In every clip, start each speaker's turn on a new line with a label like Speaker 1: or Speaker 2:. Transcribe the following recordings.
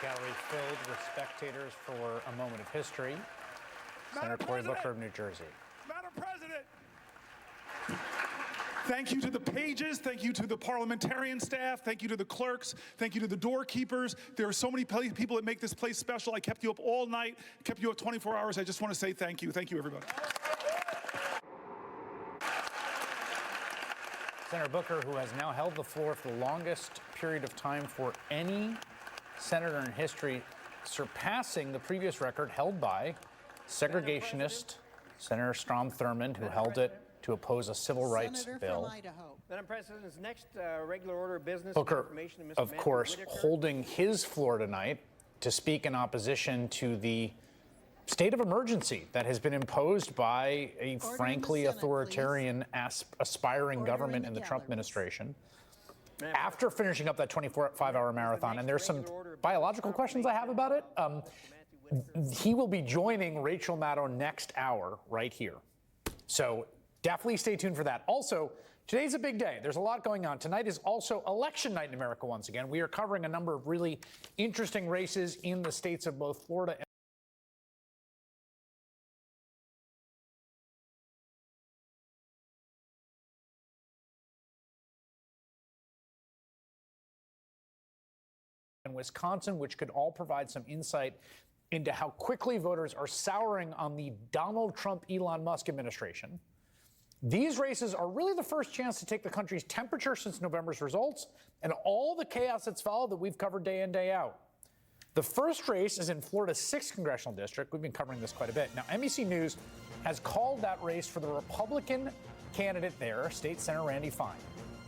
Speaker 1: Gallery filled with spectators for a moment of history. Senator Cory Booker of New Jersey.
Speaker 2: Madam President, thank you to the pages, thank you to the parliamentarian staff, thank you to the clerks, thank you to the doorkeepers. There are so many people that make this place special. I kept you up all night, kept you up 24 hours. I just want to say thank you. Thank you, everybody.
Speaker 1: Senator Booker, who has now held the floor for the longest period of time for any senator in history, surpassing the previous record held by segregationist Senator Strom Thurmond, who held it to oppose a civil rights bill.
Speaker 3: Madam President, his next regular order of business.
Speaker 1: Booker, of course, holding his floor tonight to speak in opposition to the state of emergency that has been imposed by a frankly authoritarian aspiring government in the Trump administration. After finishing up that 25-hour marathon, and there's some biological questions I have about it, he will be joining Rachel Maddow next hour right here. So definitely stay tuned for that. Also, today's a big day. There's a lot going on. Tonight is also election night in America once again. We are covering a number of really interesting races in the states of both Florida and Wisconsin, which could all provide some insight into how quickly voters are souring on the Donald Trump-Elon Musk administration. These races are really the first chance to take the country's temperature since November's results and all the chaos that's followed that we've covered day in, day out. The first race is in Florida's 6th congressional district. We've been covering this quite a bit. Now, NBC News has called that race for the Republican candidate there, State Senator Randy Fine.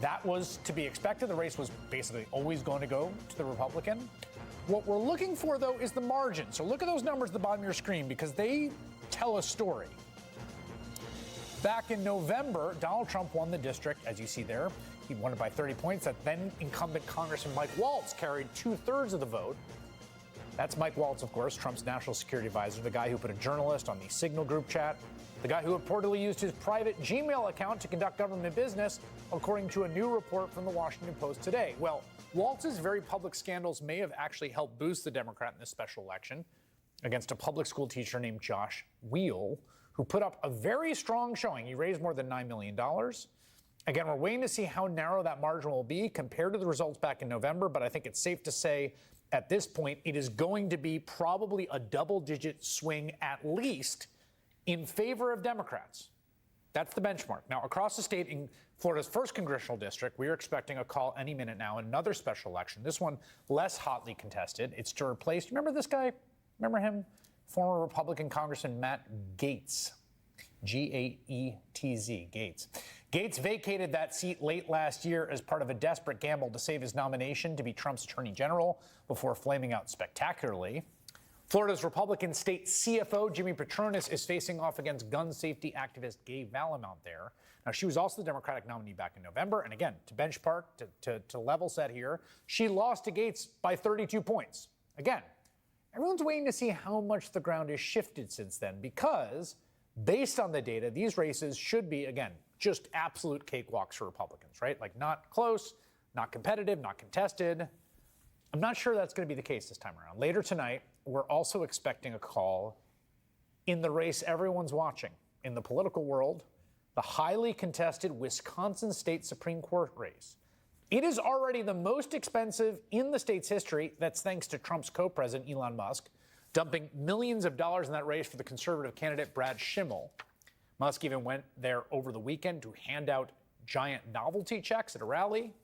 Speaker 1: That was to be expected. The race was basically always going to go to the Republican. What we're looking for, though, is the margin. So look at those numbers at the bottom of your screen because they tell a story. Back in November, Donald Trump won the district, as you see there. He won it by 30 points. That then incumbent Congressman Mike Waltz carried 2/3 of the vote. That's Mike Waltz, of course, Trump's national security advisor, the guy who put a journalist on the Signal group chat, the guy who reportedly used his private Gmail account to conduct government business, according to a new report from the Washington Post today. Well, Waltz's very public scandals may have actually helped boost the Democrat in this special election against a public school teacher named Josh Wheel, who put up a very strong showing. He raised more than $9 million. Again, we're waiting to see how narrow that margin will be compared to the results back in November, but I think it's safe to say at this point it is going to be probably a double-digit swing at least in favor of Democrats. That's the benchmark. Now, across the state in Florida's 1st congressional district, we are expecting a call any minute now, another special election, this one less hotly contested. It's to replace, remember this guy? Remember him? Former Republican Congressman Matt Gaetz, G-A-E-T-Z, Gaetz. Gaetz vacated that seat late last year as part of a desperate gamble to save his nomination to be Trump's attorney general before flaming out spectacularly. Florida's Republican state CFO, Jimmy Patronis, is facing off against gun safety activist Gabe Valamount there. Now, she was also the Democratic nominee back in November. And again, to benchmark, to level set here, she lost to Gaetz by 32 points. Again, everyone's waiting to see how much the ground has shifted since then because, based on the data, these races should be, again, just absolute cakewalks for Republicans, right? Like not close, not competitive, not contested. I'm not sure that's going to be the case this time around. Later tonight, we're also expecting a call in the race everyone's watching in the political world, the highly contested Wisconsin State Supreme Court race. It is already the most expensive in the state's history. That's thanks to Trump's co-president, Elon Musk, dumping millions of dollars in that race for the conservative candidate, Brad Schimmel. Musk even went there over the weekend to hand out giant novelty checks at a rally.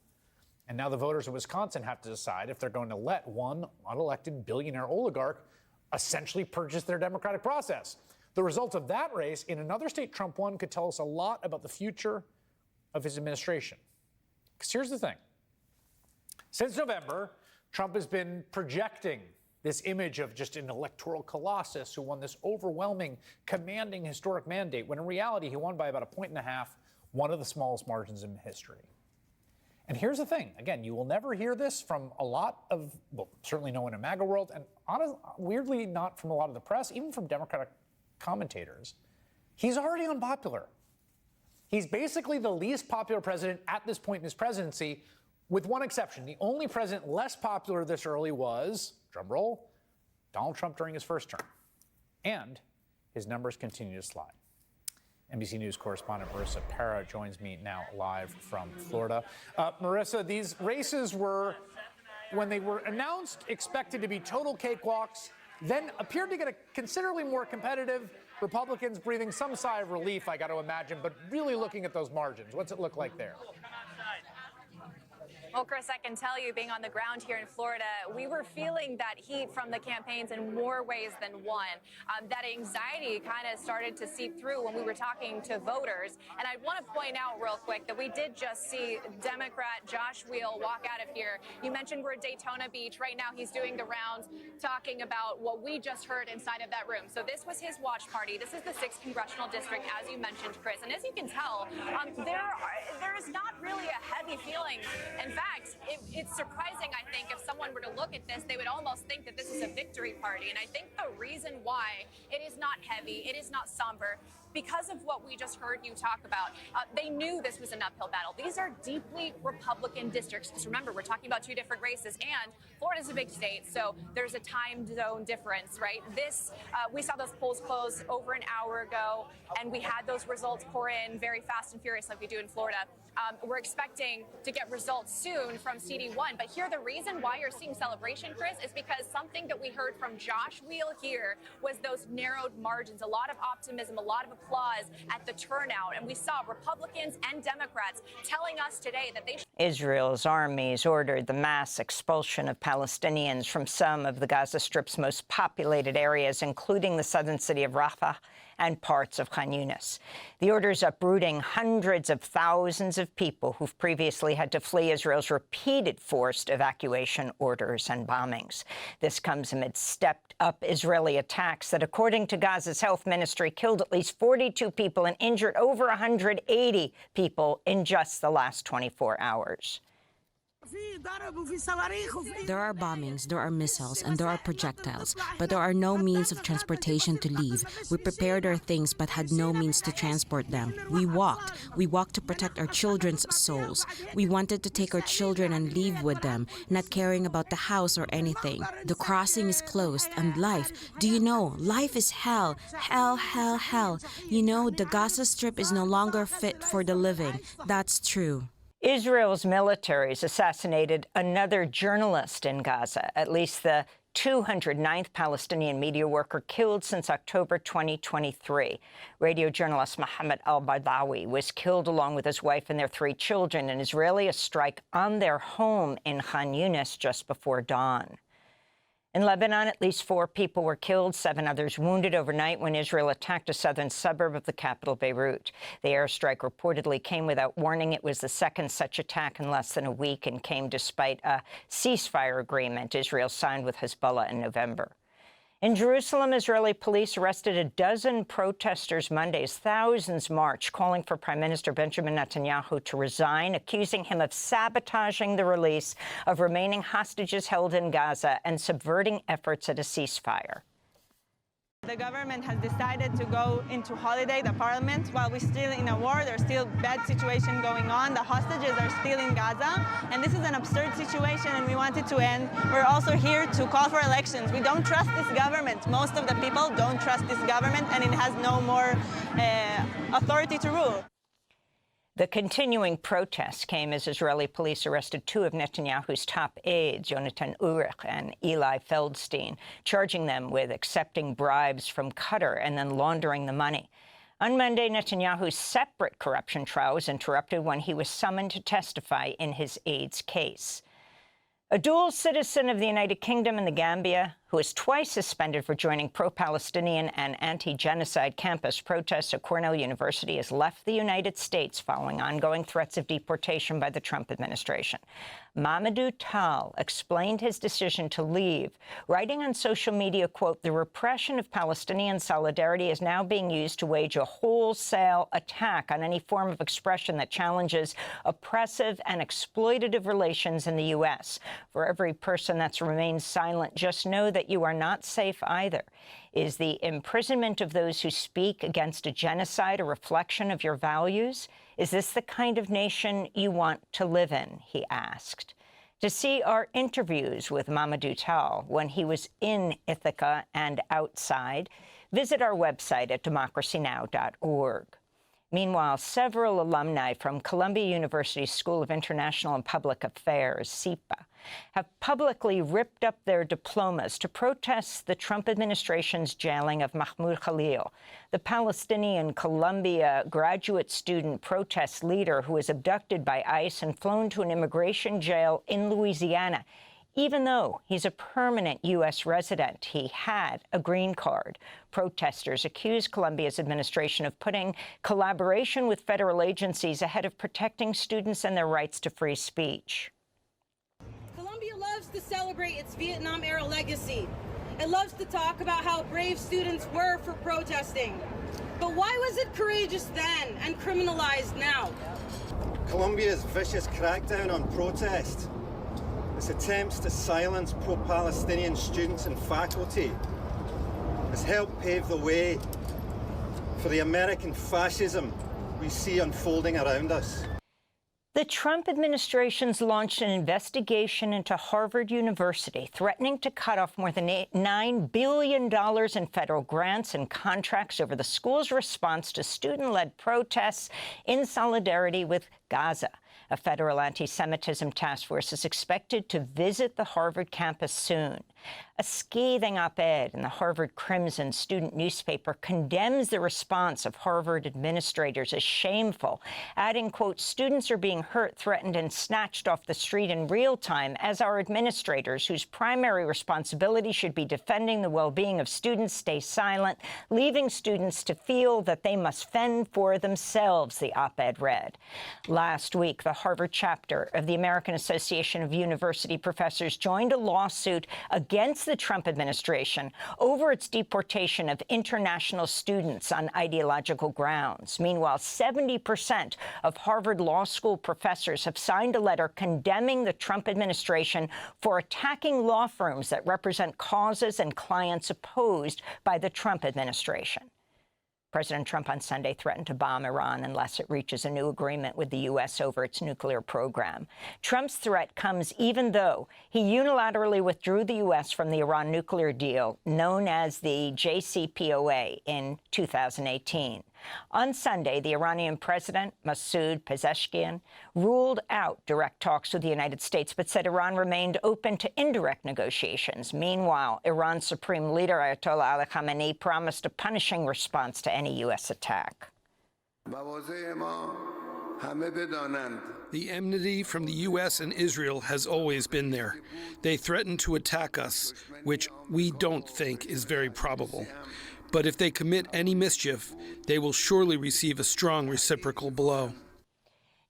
Speaker 1: And now the voters of Wisconsin have to decide if they're going to let one unelected billionaire oligarch essentially purchase their democratic process. The results of that race in another state Trump won could tell us a lot about the future of his administration. Because here's the thing. Since November, Trump has been projecting this image of just an electoral colossus who won this overwhelming, commanding, historic mandate, when in reality he won by about 1.5 points, one of the smallest margins in history. And here's the thing. Again, you will never hear this from a lot of, well, certainly no one in MAGA world, and weirdly not from a lot of the press, even from Democratic commentators. He's already unpopular. He's basically the least popular president at this point in his presidency, with one exception. The only president less popular this early was, drumroll, Donald Trump during his first term. And his numbers continue to slide. NBC News correspondent Marissa Para joins me now live from Florida. Marissa, these races were, when they were announced, expected to be total cakewalks, then appeared to get considerably more competitive. Republicans breathing some sigh of relief, I got to imagine, but really looking at those margins. What's it look like there?
Speaker 4: Well, Chris, I can tell you, being on the ground here in Florida, we were feeling that heat from the campaigns in more ways than one. That anxiety kind of started to seep through when we were talking to voters. And I want to point out real quick that we did just see Democrat Josh Weil walk out of here. You mentioned we're at Daytona Beach. Right now, he's doing the rounds, talking about what we just heard inside of that room. So this was his watch party. This is the 6th Congressional District, as you mentioned, Chris. And as you can tell, there is not really a heavy feeling. In fact, it's surprising, I think, if someone were to look at this, they would almost think that this is a victory party. And I think the reason why it is not heavy, it is not somber, because of what we just heard you talk about. They knew this was an uphill battle. These are deeply Republican districts. Because remember, we're talking about 2 different races, and Florida's a big state, so there's a time zone difference, right? We saw those polls close over an hour ago, and we had those results pour in very fast and furious like we do in Florida. We're expecting to get results soon from CD1. But here, the reason why you're seeing celebration, Chris, is because something that we heard from Josh Weil here was those narrowed margins, a lot of optimism, a lot of applause at the turnout. And we saw Republicans and Democrats telling us today that they
Speaker 5: Israel's armies ordered the mass expulsion of Palestinians from some of the Gaza Strip's most populated areas, including the southern city of Rafah and parts of Khan Yunis. The orders uprooting hundreds of thousands of people who've previously had to flee Israel's repeated forced evacuation orders and bombings. This comes amid stepped-up Israeli attacks that, according to Gaza's health ministry, killed at least 42 people and injured over 180 people in just the last 24 hours.
Speaker 6: There are bombings, there are missiles, and there are projectiles, but there are no means of transportation to leave. We prepared our things but had no means to transport them. We walked to protect our children's souls. We wanted to take our children and leave with them, not caring about the house or anything. The crossing is closed, and life, do you know, life is hell. Hell, hell, hell. You know, the Gaza Strip is no longer fit for the living. That's true.
Speaker 5: Israel's militaries assassinated another journalist in Gaza, at least the 209th Palestinian media worker killed since October 2023. Radio journalist Mohammed al-Bardawi was killed along with his wife and their 3 children in Israeli strike on their home in Khan Yunis just before dawn. In Lebanon, at least 4 people were killed, 7 others wounded overnight when Israel attacked a southern suburb of the capital, Beirut. The airstrike reportedly came without warning. It was the second such attack in less than a week and came despite a ceasefire agreement Israel signed with Hezbollah in November. In Jerusalem, Israeli police arrested a dozen protesters Monday as thousands marched, calling for Prime Minister Benjamin Netanyahu to resign, accusing him of sabotaging the release of remaining hostages held in Gaza and subverting efforts at a ceasefire.
Speaker 7: The government has decided to go into holiday, the parliament, while we're still in a war. There's still bad situation going on. The hostages are still in Gaza, and this is an absurd situation, and we want it to end. We're also here to call for elections. We don't trust this government. Most of the people don't trust this government, and it has no more authority to rule.
Speaker 5: The continuing protests came as Israeli police arrested 2 of Netanyahu's top aides, Yonatan Urich and Eli Feldstein, charging them with accepting bribes from Qatar and then laundering the money. On Monday, Netanyahu's separate corruption trial was interrupted when he was summoned to testify in his aide's case. A dual citizen of the United Kingdom and the Gambia, who was twice suspended for joining pro-Palestinian and anti-genocide campus protests at Cornell University, has left the United States following ongoing threats of deportation by the Trump administration. Maddow explained his decision to leave, writing on social media, quote, "The repression of Palestinian solidarity is now being used to wage a wholesale attack on any form of expression that challenges oppressive and exploitative relations in the U.S. For every person that's remained silent, just know that you are not safe either. Is the imprisonment of those who speak against a genocide a reflection of your values? Is this the kind of nation you want to live in?" he asked. To see our interviews with Maddow when he was in Ithaca and outside, visit our website at democracynow.org. Meanwhile, several alumni from Columbia University's School of International and Public Affairs, CIPA, have publicly ripped up their diplomas to protest the Trump administration's jailing of Mahmoud Khalil, the Palestinian Columbia graduate student protest leader who was abducted by ICE and flown to an immigration jail in Louisiana. Even though he's a permanent U.S. resident, he had a green card. Protesters accused Columbia's administration of putting collaboration with federal agencies ahead of protecting students and their rights to free speech.
Speaker 8: Columbia loves to celebrate its Vietnam-era legacy. It loves to talk about how brave students were for protesting. But why was it courageous then and criminalized now?
Speaker 9: Columbia's vicious crackdown on protest, its attempts to silence pro-Palestinian students and faculty, has helped pave the way for the American fascism we see unfolding around us.
Speaker 5: The Trump administration's launched an investigation into Harvard University, threatening to cut off more than $9 billion in federal grants and contracts over the school's response to student-led protests in solidarity with Gaza. A federal anti-Semitism task force is expected to visit the Harvard campus soon. A scathing op-ed in the Harvard Crimson student newspaper condemns the response of Harvard administrators as shameful, adding, quote, "Students are being hurt, threatened, and snatched off the street in real time, as our administrators, whose primary responsibility should be defending the well-being of students, stay silent, leaving students to feel that they must fend for themselves," the op-ed read. Last week, the Harvard chapter of the American Association of University Professors joined a lawsuit against the Trump administration over its deportation of international students on ideological grounds. Meanwhile, 70% of Harvard Law School professors have signed a letter condemning the Trump administration for attacking law firms that represent causes and clients opposed by the Trump administration. President Trump on Sunday threatened to bomb Iran unless it reaches a new agreement with the U.S. over its nuclear program. Trump's threat comes even though he unilaterally withdrew the U.S. from the Iran nuclear deal, known as the JCPOA, in 2018. On Sunday, the Iranian president, Masoud Pezeshkian, ruled out direct talks with the United States, but said Iran remained open to indirect negotiations. Meanwhile, Iran's supreme leader, Ayatollah Ali Khamenei, promised a punishing response to any U.S. attack.
Speaker 10: The enmity from the U.S. and Israel has always been there. They threaten to attack us, which we don't think is very probable. But if they commit any mischief, they will surely receive a strong reciprocal blow.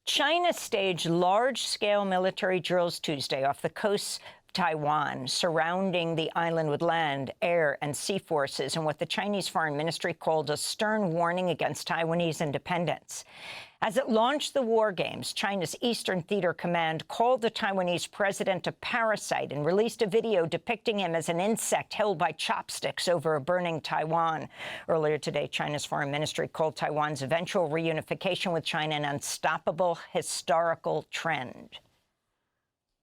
Speaker 5: China staged large-scale military drills Tuesday off the coast of Taiwan, surrounding the island with land, air, and sea forces in what the Chinese Foreign Ministry called a stern warning against Taiwanese independence. As it launched the war games, China's Eastern Theater Command called the Taiwanese president a parasite and released a video depicting him as an insect held by chopsticks over a burning Taiwan. Earlier today, China's Foreign Ministry called Taiwan's eventual reunification with China an unstoppable historical trend.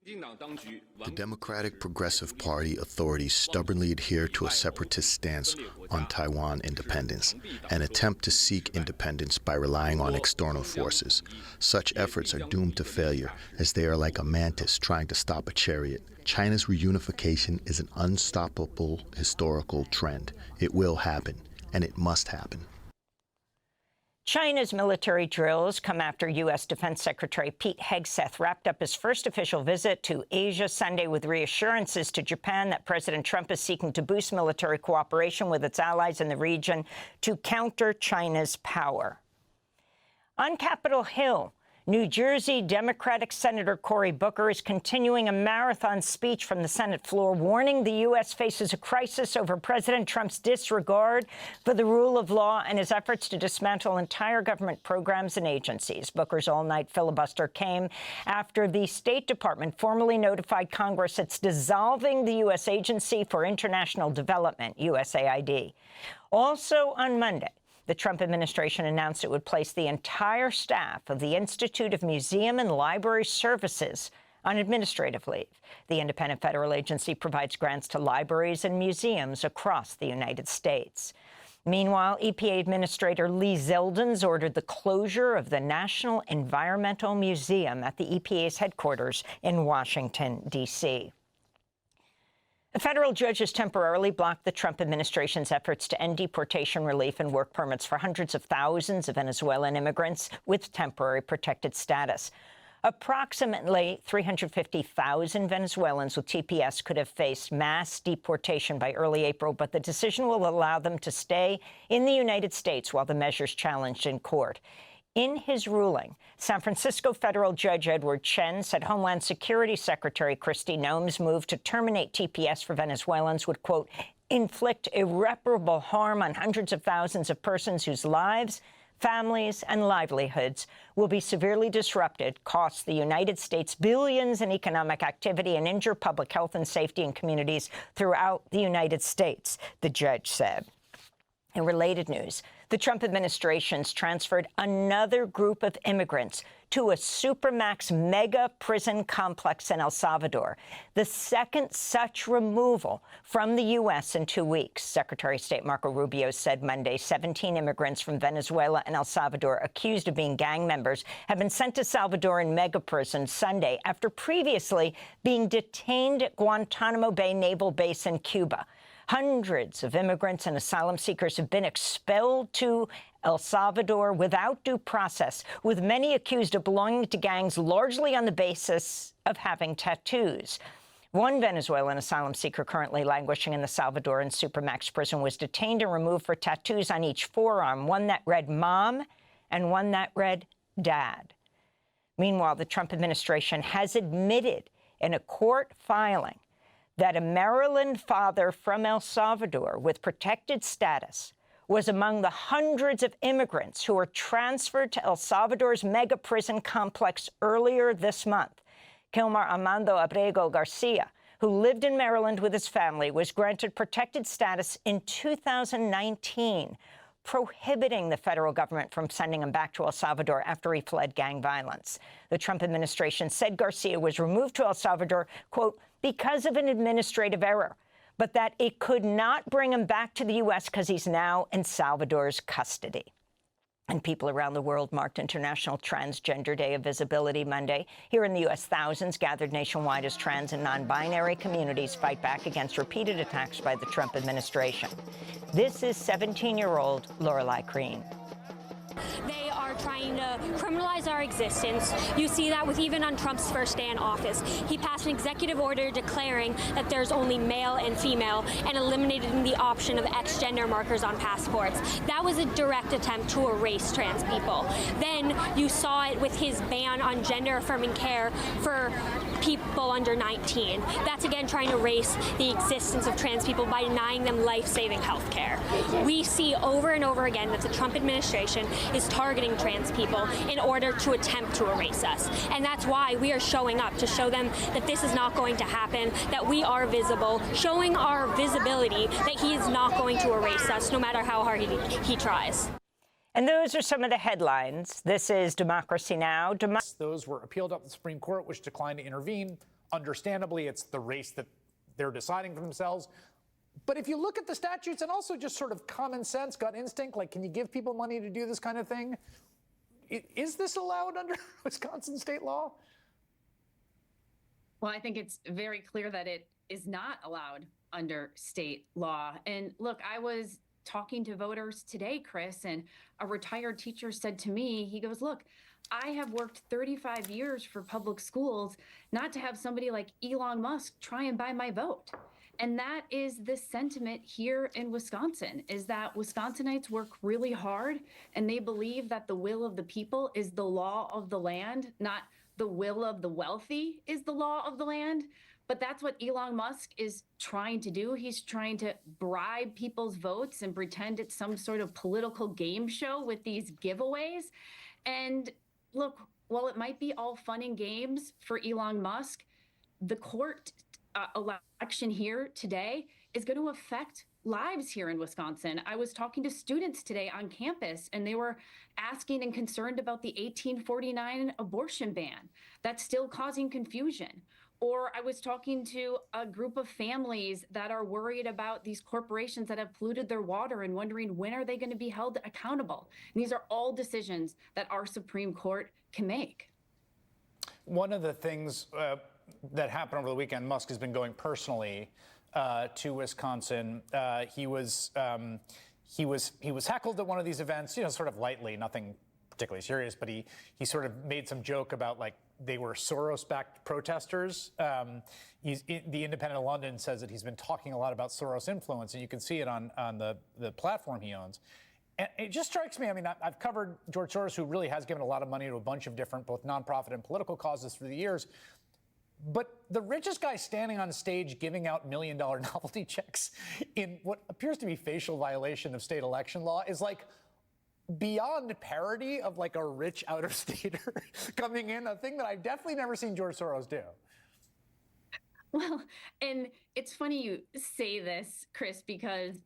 Speaker 11: The Democratic Progressive Party authorities stubbornly adhere to a separatist stance on Taiwan independence and attempt to seek independence by relying on external forces. Such efforts are doomed to failure, as they are like a mantis trying to stop a chariot. China's reunification is an unstoppable historical trend. It will happen, and it must happen.
Speaker 5: China's military drills come after U.S. Defense Secretary Pete Hegseth wrapped up his first official visit to Asia Sunday with reassurances to Japan that President Trump is seeking to boost military cooperation with its allies in the region to counter China's power. On Capitol Hill, New Jersey Democratic Senator Cory Booker is continuing a marathon speech from the Senate floor, warning the U.S. faces a crisis over President Trump's disregard for the rule of law and his efforts to dismantle entire government programs and agencies. Booker's all-night filibuster came after the State Department formally notified Congress it's dissolving the U.S. Agency for International Development, USAID. Also on Monday, the Trump administration announced it would place the entire staff of the Institute of Museum and Library Services on administrative leave. The independent federal agency provides grants to libraries and museums across the United States. Meanwhile, EPA Administrator Lee Zeldin ordered the closure of the National Environmental Museum at the EPA's headquarters in Washington, D.C. A federal judge has temporarily blocked the Trump administration's efforts to end deportation relief and work permits for hundreds of thousands of Venezuelan immigrants with temporary protected status. Approximately 350,000 Venezuelans with TPS could have faced mass deportation by early April, but the decision will allow them to stay in the United States while the measure's challenged in court. In his ruling, San Francisco federal judge Edward Chen said Homeland Security Secretary Kristi Noem's move to terminate TPS for Venezuelans would, quote, inflict irreparable harm on hundreds of thousands of persons whose lives, families, and livelihoods will be severely disrupted, cost the United States billions in economic activity, and injure public health and safety in communities throughout the United States, the judge said. In related news, the Trump administration's transferred another group of immigrants to a supermax mega prison complex in El Salvador, the second such removal from the U.S. in 2 weeks. Secretary of State Marco Rubio said Monday 17 immigrants from Venezuela and El Salvador accused of being gang members have been sent to Salvadoran mega prison Sunday after previously being detained at Guantanamo Bay Naval Base in Cuba. Hundreds of immigrants and asylum seekers have been expelled to El Salvador without due process, with many accused of belonging to gangs largely on the basis of having tattoos. One Venezuelan asylum seeker currently languishing in the Salvadoran Supermax prison was detained and removed for tattoos on each forearm, one that read Mom and one that read Dad. Meanwhile, the Trump administration has admitted in a court filing that a Maryland father from El Salvador with protected status was among the hundreds of immigrants who were transferred to El Salvador's mega prison complex earlier this month. Kilmar Armando Abrego Garcia, who lived in Maryland with his family, was granted protected status in 2019, prohibiting the federal government from sending him back to El Salvador after he fled gang violence. The Trump administration said Garcia was removed to El Salvador, quote, because of an administrative error, but that it could not bring him back to the U.S. because he's now in Salvador's custody. And people around the world marked International Transgender Day of Visibility Monday. Here in the U.S., thousands gathered nationwide as trans and non-binary communities fight back against repeated attacks by the Trump administration. This is 17-year-old Lorelei Greene.
Speaker 12: They are trying to criminalize our existence. You see that with even on Trump's first day in office. He passed an executive order declaring that there's only male and female and eliminating the option of X gender markers on passports. That was a direct attempt to erase trans people. Then you saw it with his ban on gender-affirming care for people under 19. That's again trying to erase the existence of trans people by denying them life-saving health care. We see over and over again that the Trump administration is targeting trans people in order to attempt to erase us. And that's why we are showing up, to show them that this is not going to happen, that we are visible, showing our visibility that he is not going to erase us no matter how hard he tries.
Speaker 5: And those are some of the headlines. This is Democracy Now!
Speaker 1: Those were appealed up to the Supreme Court, which declined to intervene. Understandably, it's the race that they're deciding for themselves. But if you look at the statutes and also just sort of common sense, gut instinct, like, can you give people money to do this kind of thing? Is this allowed under Wisconsin state law?
Speaker 13: Well, I think it's very clear that it is not allowed under state law. And look, I was talking to voters today, Chris, and a retired teacher said to me, he goes, look, I have worked 35 years for public schools, not to have somebody like Elon Musk try and buy my vote. And that is the sentiment here in Wisconsin, is that Wisconsinites work really hard and they believe that the will of the people is the law of the land, not the will of the wealthy is the law of the land. But that's what Elon Musk is trying to do. He's trying to bribe people's votes and pretend it's some sort of political game show with these giveaways. And look, while it might be all fun and games for Elon Musk, the court election here today is going to affect lives here in Wisconsin. I was talking to students today on campus, and they were asking and concerned about the 1849 abortion ban. That's still causing confusion. Or I was talking to a group of families that are worried about these corporations that have polluted their water and wondering when are they going to be held accountable. And these are all decisions that our Supreme Court can make.
Speaker 1: One of the things that happened over the weekend, Musk has been going personally to Wisconsin. He was heckled at one of these events, sort of lightly, nothing particularly serious, but he sort of made some joke about like they were Soros-backed protesters. The Independent of London says that he's been talking a lot about Soros influence, and you can see it on the platform he owns. And it just strikes me, I mean, I've covered George Soros, who really has given a lot of money to a bunch of different, both nonprofit and political causes through the years. But the richest guy standing on stage giving out $1 million novelty checks in what appears to be facial violation of state election law is like beyond parody of like a rich outer-stater coming in, a thing that I've definitely never seen George Soros do.
Speaker 13: Well, and it's funny you say this, Chris, because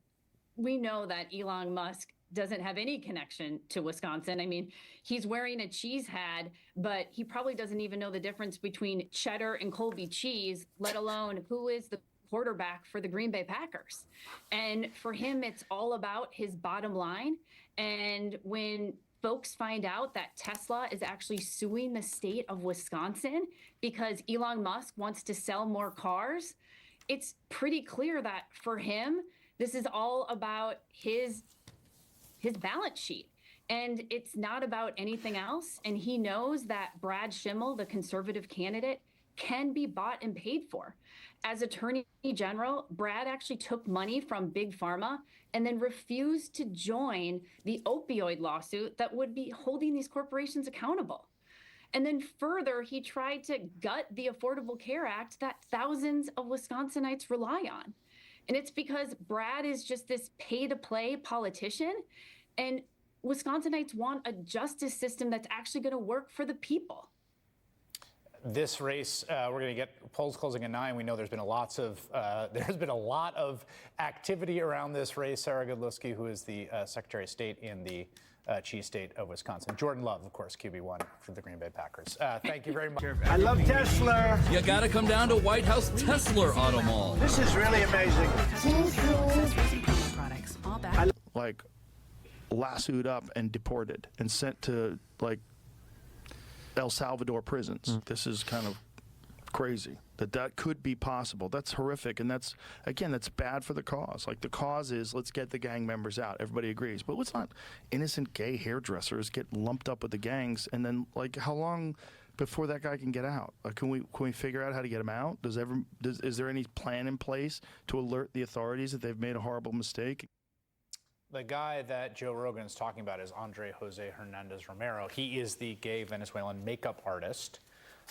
Speaker 13: we know that Elon Musk doesn't have any connection to Wisconsin. I mean, he's wearing a cheese hat, but he probably doesn't even know the difference between cheddar and Colby cheese, let alone who is the quarterback for the Green Bay Packers. And for him, it's all about his bottom line. And when folks find out that Tesla is actually suing the state of Wisconsin because Elon Musk wants to sell more cars, it's pretty clear that for him, this is all about his balance sheet. And it's not about anything else. And he knows that Brad Schimmel, the conservative candidate, can be bought and paid for. As Attorney General, Brad actually took money from Big Pharma and then refused to join the opioid lawsuit that would be holding these corporations accountable. And then further, he tried to gut the Affordable Care Act that thousands of Wisconsinites rely on. And it's because Brad is just this pay-to-play politician, and Wisconsinites want a justice system that's actually going to work for the people.
Speaker 1: This race, we're going to get polls closing at 9. We know there's been a lot of activity around this race. Sarah Godlewski, who is the Secretary of State in the cheese state of Wisconsin. Jordan Love, of course, QB1 for the Green Bay Packers. Thank you very much.
Speaker 14: I love Tesla.
Speaker 15: You got to come down to White House Tesla Auto Mall.
Speaker 14: This is really amazing.
Speaker 16: Like lassoed up and deported and sent to like El Salvador prisons. This is kind of crazy that could be possible. That's horrific, and that's bad for the cause. Like the cause is let's get the gang members out. Everybody agrees, but let's not innocent gay hairdressers get lumped up with the gangs, and then like how long before that guy can get out? Can we figure out how to get him out? Is there any plan in place to alert the authorities that they've made a horrible mistake?
Speaker 1: The guy that Joe Rogan is talking about is Andre Jose Hernandez Romero. He is the gay Venezuelan makeup artist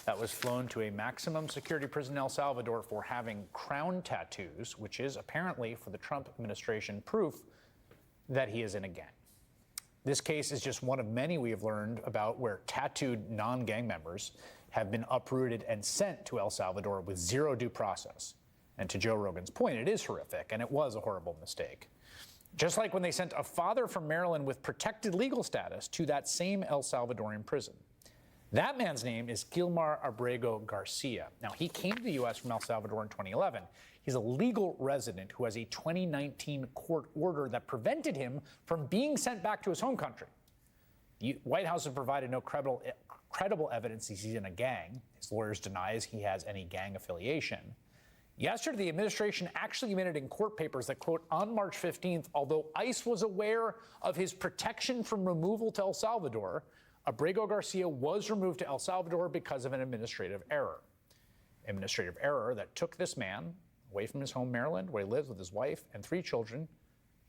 Speaker 1: that was flown to a maximum security prison in El Salvador for having crown tattoos, which is apparently, for the Trump administration, proof that he is in a gang. This case is just one of many we have learned about where tattooed non-gang members have been uprooted and sent to El Salvador with zero due process. And to Joe Rogan's point, it is horrific, and it was a horrible mistake. Just like when they sent a father from Maryland with protected legal status to that same El Salvadorian prison. That man's name is Gilmar Abrego Garcia. Now, he came to the U.S. from El Salvador in 2011. He's a legal resident who has a 2019 court order that prevented him from being sent back to his home country. The White House has provided no credible evidence he's in a gang. His lawyers deny he has any gang affiliation. Yesterday, the administration actually admitted in court papers that, quote, on March 15th, although ICE was aware of his protection from removal to El Salvador, Abrego Garcia was removed to El Salvador because of an administrative error. Administrative error that took this man away from his home, Maryland, where he lives with his wife and 3 children,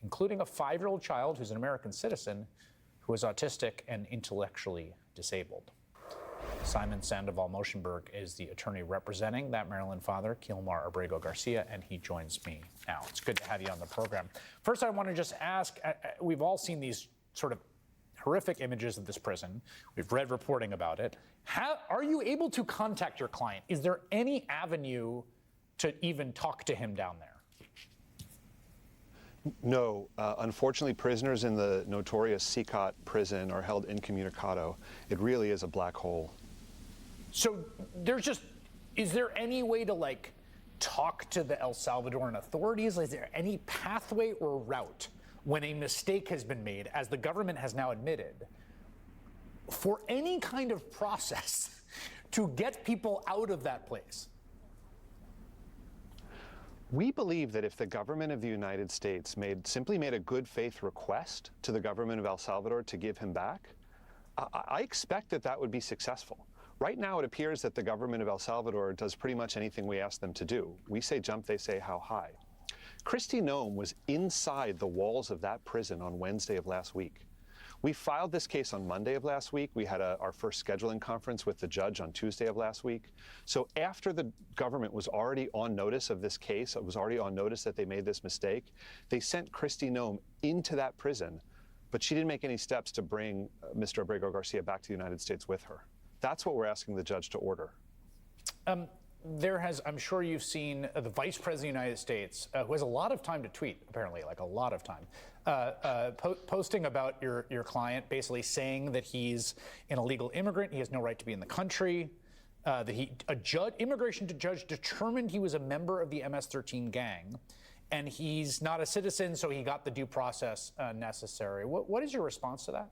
Speaker 1: including a 5-year-old child who's an American citizen who is autistic and intellectually disabled. Simon Sandoval-Moshenberg is the attorney representing that Maryland father, Kilmar Abrego Garcia, and he joins me now. It's good to have you on the program. First, I want to just ask, we've all seen these sort of horrific images of this prison. We've read reporting about it. Are you able to contact your client? Is there any avenue to even talk to him down there?
Speaker 17: No. Unfortunately, prisoners in the notorious Sikot prison are held incommunicado. It really is a black hole.
Speaker 1: So is there any way to talk to the El Salvadoran authorities? Is there any pathway or route when a mistake has been made, as the government has now admitted, for any kind of process to get people out of that place?
Speaker 17: We believe that if the government of the United States simply made a good faith request to the government of El Salvador to give him back, I expect that would be successful. Right now, it appears that the government of El Salvador does pretty much anything we ask them to do. We say jump, they say how high. Kristi Noem was inside the walls of that prison on Wednesday of last week. We filed this case on Monday of last week. We had our first scheduling conference with the judge on Tuesday of last week. So after the government was already on notice of this case, it was already on notice that they made this mistake, they sent Kristi Noem into that prison, but she didn't make any steps to bring Mr. Abrego Garcia back to the United States with her. That's what we're asking the judge to order.
Speaker 1: I'm sure you've seen the Vice President of the United States, who has a lot of time to tweet, apparently, a lot of time, posting about your client, basically saying that he's an illegal immigrant, he has no right to be in the country, that immigration judge determined he was a member of the MS-13 gang, and he's not a citizen, so he got the due process necessary. What is your response to that?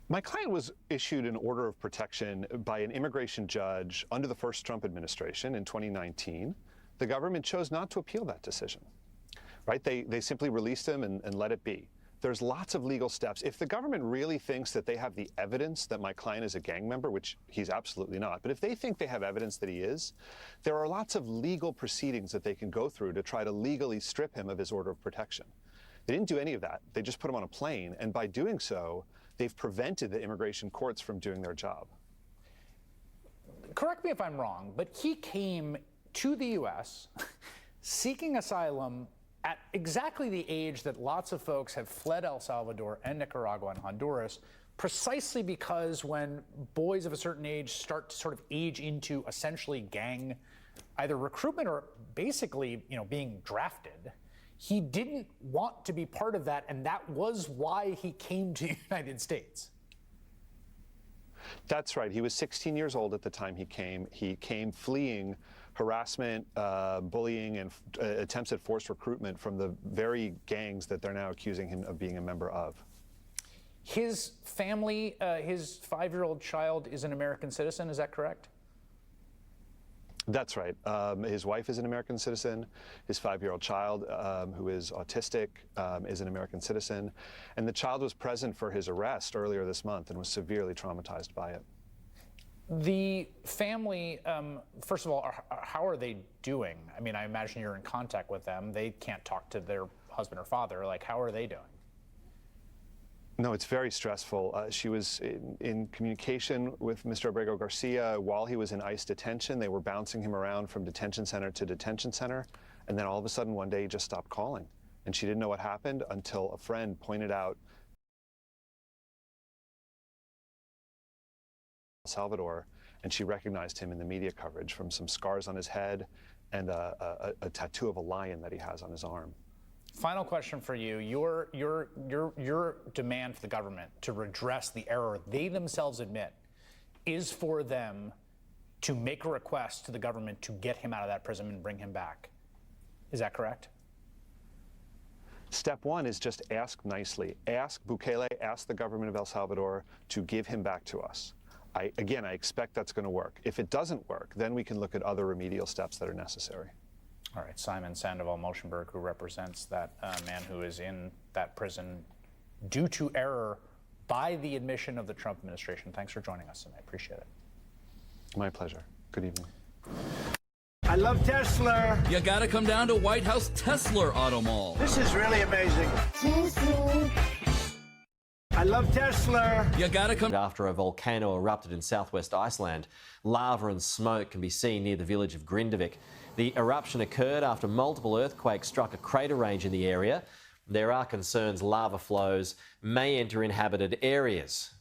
Speaker 17: My client was issued an order of protection by an immigration judge under the first Trump administration in 2019. The government chose not to appeal that decision, right? They simply released him and let it be. There's lots of legal steps. If the government really thinks that they have the evidence that my client is a gang member, which he's absolutely not, but if they think they have evidence that he is, there are lots of legal proceedings that they can go through to try to legally strip him of his order of protection. They didn't do any of that. They just put him on a plane, and by doing so, they've prevented the immigration courts from doing their job.
Speaker 1: Correct me if I'm wrong, but he came to the U.S. seeking asylum at exactly the age that lots of folks have fled El Salvador and Nicaragua and Honduras, precisely because when boys of a certain age start to sort of age into essentially gang, either recruitment or basically, being drafted, he didn't want to be part of that, and that was why he came to the United States.
Speaker 17: That's right. He was 16 years old at the time he came. He came fleeing harassment, bullying, and attempts at forced recruitment from the very gangs that they're now accusing him of being a member of.
Speaker 1: His family, his 5-year-old child is an American citizen, is that correct?
Speaker 17: That's right. His wife is an American citizen. His 5-year-old child, who is autistic, is an American citizen. And the child was present for his arrest earlier this month and was severely traumatized by it.
Speaker 1: The family, first of all, how are they doing? I mean, I imagine you're in contact with them. They can't talk to their husband or father. How are they doing?
Speaker 17: No, it's very stressful. She was in communication with Mr. Abrego Garcia while he was in ICE detention. They were bouncing him around from detention center to detention center. And then all of a sudden, one day, he just stopped calling. And she didn't know what happened until a friend pointed out El Salvador, and she recognized him in the media coverage from some scars on his head and a tattoo of a lion that he has on his arm.
Speaker 1: Final question for you. Your demand for the government to redress the error they themselves admit is for them to make a request to the government to get him out of that prison and bring him back. Is that correct?
Speaker 17: Step one is just ask nicely. Ask Bukele, ask the government of El Salvador to give him back to us. Again, I expect that's going to work. If it doesn't work, then we can look at other remedial steps that are necessary.
Speaker 1: All right, Simon Sandoval-Moshenberg, who represents that man who is in that prison due to error by the admission of the Trump administration. Thanks for joining us, and I appreciate it.
Speaker 17: My pleasure. Good evening.
Speaker 14: I love Tesla.
Speaker 15: You gotta come down to White House Tesla Auto Mall.
Speaker 14: This is really amazing. I love Tesla.
Speaker 15: You gotta come.
Speaker 18: After a volcano erupted in southwest Iceland, lava and smoke can be seen near the village of Grindavik. The eruption occurred after multiple earthquakes struck a crater range in the area. There are concerns lava flows may enter inhabited areas.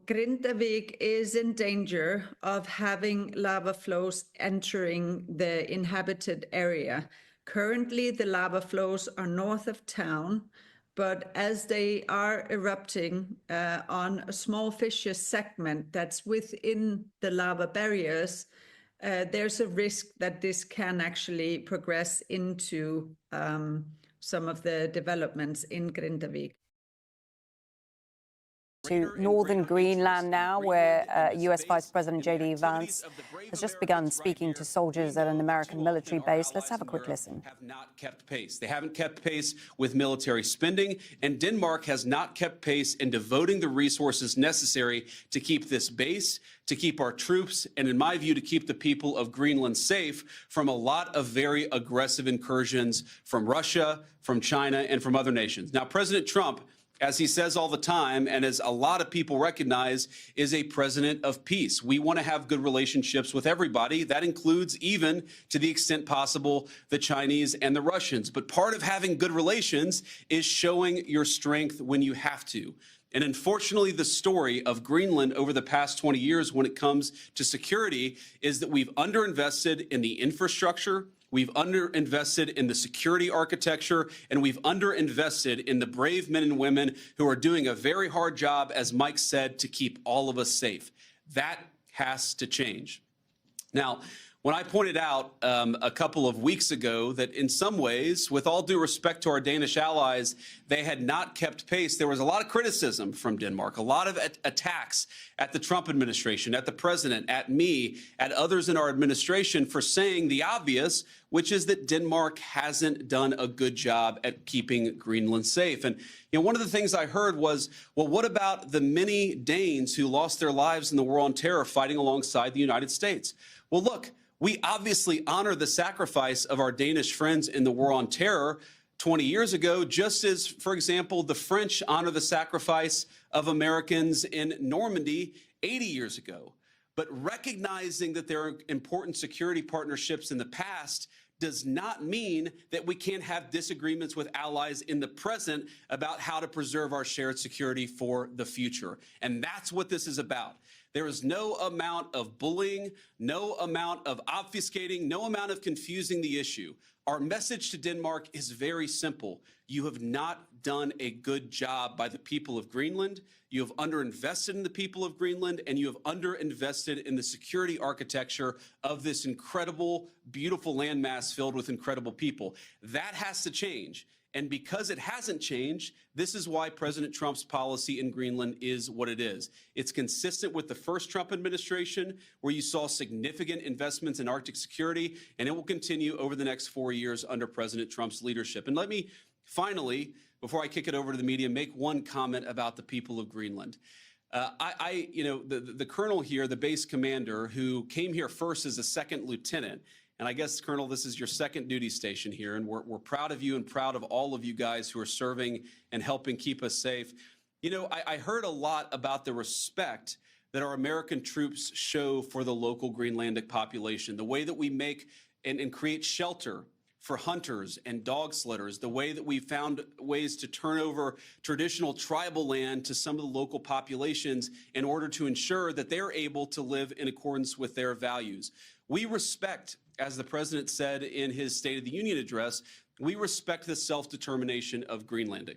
Speaker 19: Grindavik is in danger of having lava flows entering the inhabited area. Currently, the lava flows are north of town, but as they are erupting on a small fissure segment that's within the lava barriers, there's a risk that this can actually progress into some of the developments in Grindavik.
Speaker 20: To northern Greenland now, where US Vice President J.D. Vance has just begun speaking to soldiers at an American military base. Let's have a quick listen.
Speaker 21: Have not kept pace. They haven't kept pace with military spending, and Denmark has not kept pace in devoting the resources necessary to keep this base, to keep our troops, and in my view, to keep the people of Greenland safe from a lot of very aggressive incursions from Russia, from China, and from other nations. Now, President Trump, as he says all the time, and as a lot of people recognize, is a president of peace. We want to have good relationships with everybody. That includes, even to the extent possible, the Chinese and the Russians. But part of having good relations is showing your strength when you have to. And unfortunately, the story of Greenland over the past 20 years when it comes to security is that we've underinvested in the infrastructure, we've underinvested in the security architecture, and we've underinvested in the brave men and women who are doing a very hard job, as Mike said, to keep all of us safe. That has to change. Now, when I pointed out a couple of weeks ago that in some ways, with all due respect to our Danish allies, they had not kept pace, there was a lot of criticism from Denmark, a lot of attacks at the Trump administration, at the president, at me, at others in our administration for saying the obvious, which is that Denmark hasn't done a good job at keeping Greenland safe. And one of the things I heard was, well, what about the many Danes who lost their lives in the war on terror fighting alongside the United States? Well, look, we obviously honor the sacrifice of our Danish friends in the war on terror 20 years ago, just as, for example, the French honor the sacrifice of Americans in Normandy 80 years ago. But recognizing that there are important security partnerships in the past does not mean that we can't have disagreements with allies in the present about how to preserve our shared security for the future. And that's what this is about. There is no amount of bullying, no amount of obfuscating, no amount of confusing the issue. Our message to Denmark is very simple. You have not done a good job by the people of Greenland. You have underinvested in the people of Greenland, and you have underinvested in the security architecture of this incredible, beautiful landmass filled with incredible people. That has to change. And because it hasn't changed, this is why President Trump's policy in Greenland is what it is. It's consistent with the first Trump administration, where you saw significant investments in Arctic security, and it will continue over the next 4 years under President Trump's leadership. And let me finally, before I kick it over to the media, make one comment about the people of Greenland. The colonel here, the base commander, who came here first as a second lieutenant, and I guess, Colonel, this is your second duty station here, and we're proud of you and proud of all of you guys who are serving and helping keep us safe. I heard a lot about the respect that our American troops show for the local Greenlandic population, the way that we make and create shelter for hunters and dog sledders, the way that we found ways to turn over traditional tribal land to some of the local populations in order to ensure that they're able to live in accordance with their values. We respect, as the president said in his State of the Union address, we respect the self-determination of Greenlanders.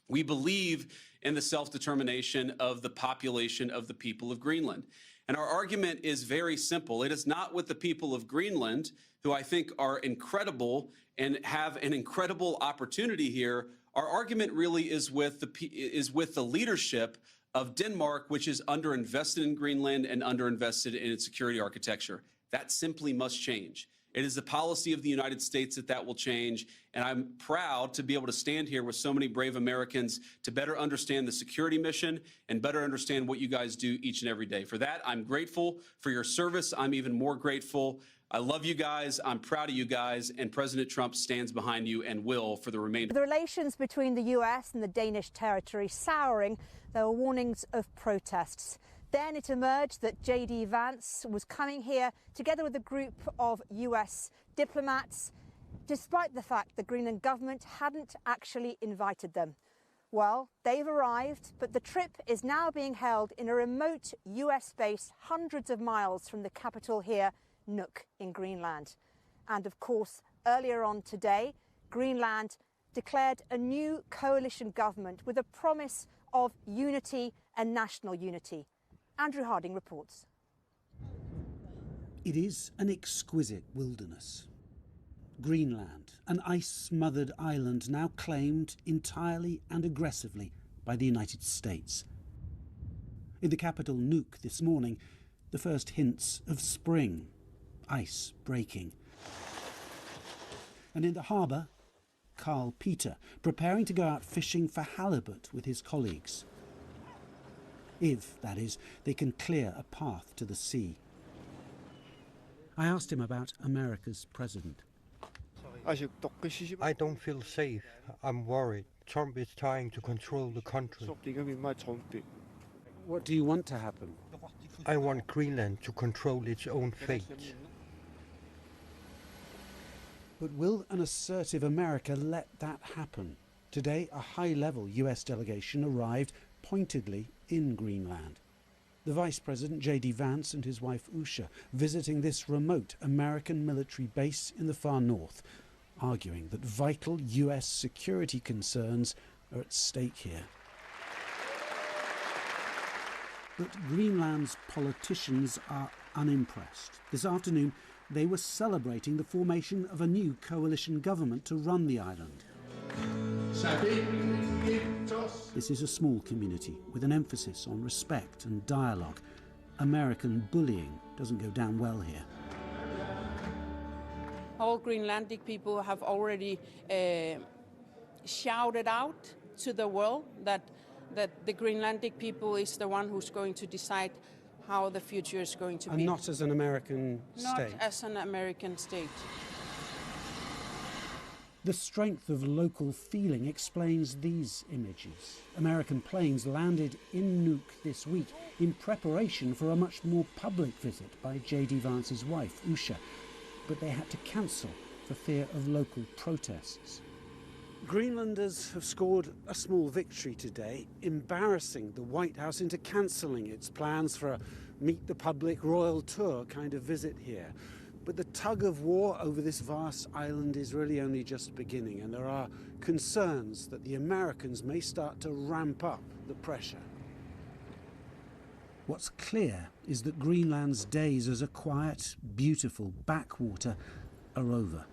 Speaker 21: We believe in the self-determination of the population of the people of Greenland. And our argument is very simple. It is not with the people of Greenland, who I think are incredible and have an incredible opportunity here. Our argument really is with the leadership of Denmark, which is underinvested in Greenland and underinvested in its security architecture. That simply must change. It is the policy of the United States that will change, and I'm proud to be able to stand here with so many brave Americans to better understand the security mission and better understand what you guys do each and every day. For that, I'm grateful for your service. I'm even more grateful. I love you guys. I'm proud of you guys, and President Trump stands behind you and will for the remainder.
Speaker 2: The relations between the US and the Danish territory souring, there were warnings of protests. Then it emerged that J.D. Vance was coming here together with a group of US diplomats, despite the fact the Greenland government hadn't actually invited them. Well, they've arrived, but the trip is now being held in a remote US base hundreds of miles from the capital here, Nuuk in Greenland. And of course, earlier on today, Greenland declared a new coalition government with a promise of unity and national unity. Andrew Harding reports.
Speaker 22: It is an exquisite wilderness. Greenland, an ice-smothered island now claimed entirely and aggressively by the United States. In the capital Nuuk this morning, the first hints of spring, ice breaking. And in the harbour, Carl Peter, preparing to go out fishing for halibut with his colleagues. If, that is, they can clear a path to the sea. I asked him about America's president.
Speaker 23: I don't feel safe. I'm worried. Trump is trying to control the country.
Speaker 22: What do you want to happen?
Speaker 23: I want Greenland to control its own fate.
Speaker 22: But will an assertive America let that happen? Today, a high-level US delegation arrived pointedly in Greenland. The Vice President, J.D. Vance, and his wife, Usha, visiting this remote American military base in the far north, arguing that vital US security concerns are at stake here. But Greenland's politicians are unimpressed. This afternoon, they were celebrating the formation of a new coalition government to run the island. This is a small community with an emphasis on respect and dialogue. American bullying doesn't go down well here.
Speaker 24: All Greenlandic people have already shouted out to the world that the Greenlandic people is the one who's going to decide how the future is going to be.
Speaker 22: And not as an American state?
Speaker 24: Not as an American state.
Speaker 22: The strength of local feeling explains these images. American planes landed in Nuuk this week in preparation for a much more public visit by J.D. Vance's wife, Usha, but they had to cancel for fear of local protests. Greenlanders have scored a small victory today, embarrassing the White House into cancelling its plans for a meet-the-public royal tour kind of visit here. But the tug of war over this vast island is really only just beginning, and there are concerns that the Americans may start to ramp up the pressure. What's clear is that Greenland's days as a quiet, beautiful backwater are over.